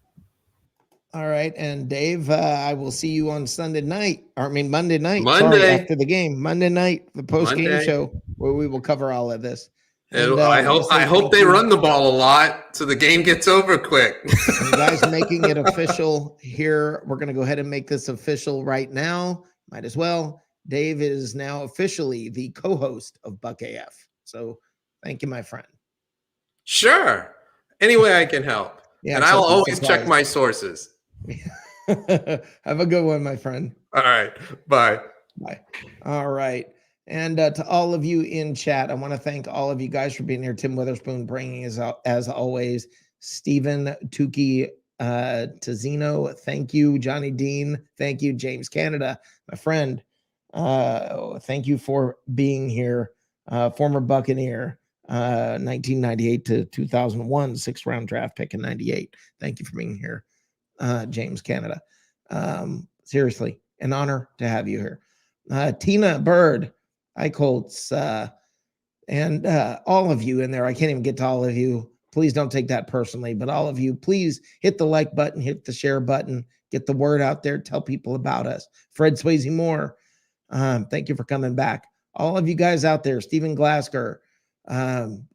Speaker 1: All right, and Dave, I will see you on Monday night.
Speaker 2: Monday.
Speaker 1: Sorry, after the game. Monday night, the post-game
Speaker 2: Monday.
Speaker 1: show, where we will cover all of this. And,
Speaker 2: I hope they run the ball a lot so the game gets over quick.
Speaker 1: And guys, making it official here. We're going to go ahead and make this official right now. Might as well. Dave is now officially the co-host of Buc AF. So thank you, my friend.
Speaker 2: Sure. Any way I can help.
Speaker 1: Yeah,
Speaker 2: and I'll always check my sources.
Speaker 1: Have a good one, my friend.
Speaker 2: All right. Bye.
Speaker 1: Bye. All right. And to all of you in chat, I want to thank all of you guys for being here. Tim Witherspoon bringing us out, as always. Stephen Tukey Tazino, thank you. Johnny Dean, thank you. James Canada, my friend, thank you for being here. Former Buccaneer, 1998 to 2001, 6th-round draft pick in 98. Thank you for being here, James Canada. Seriously, an honor to have you here. Tina Bird, hi Colts, and all of you in there. I can't even get to all of you. Please don't take that personally, but all of you, please hit the like button, hit the share button, get the word out there, tell people about us. Fred Swayze Moore, thank you for coming back. All of you guys out there, Stephen Glasker,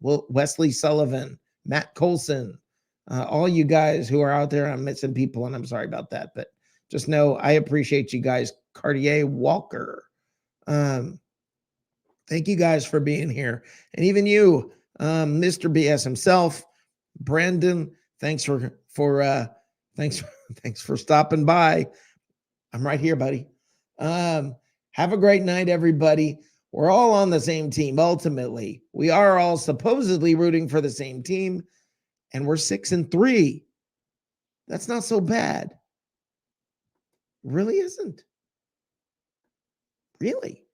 Speaker 1: Wesley Sullivan, Matt Colson, all you guys who are out there. I'm missing people, and I'm sorry about that, but just know I appreciate you guys. Cartier Walker, thank you guys for being here, and even you, Mr. BS himself, Brandon. Thanks for stopping by. I'm right here, buddy. Have a great night, everybody. We're all on the same team. Ultimately, we are all supposedly rooting for the same team, and we're 6-3. That's not so bad. Really isn't. Really.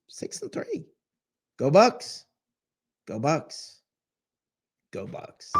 Speaker 1: 6-3. Go Bucs. Go Bucs. Go Bucs.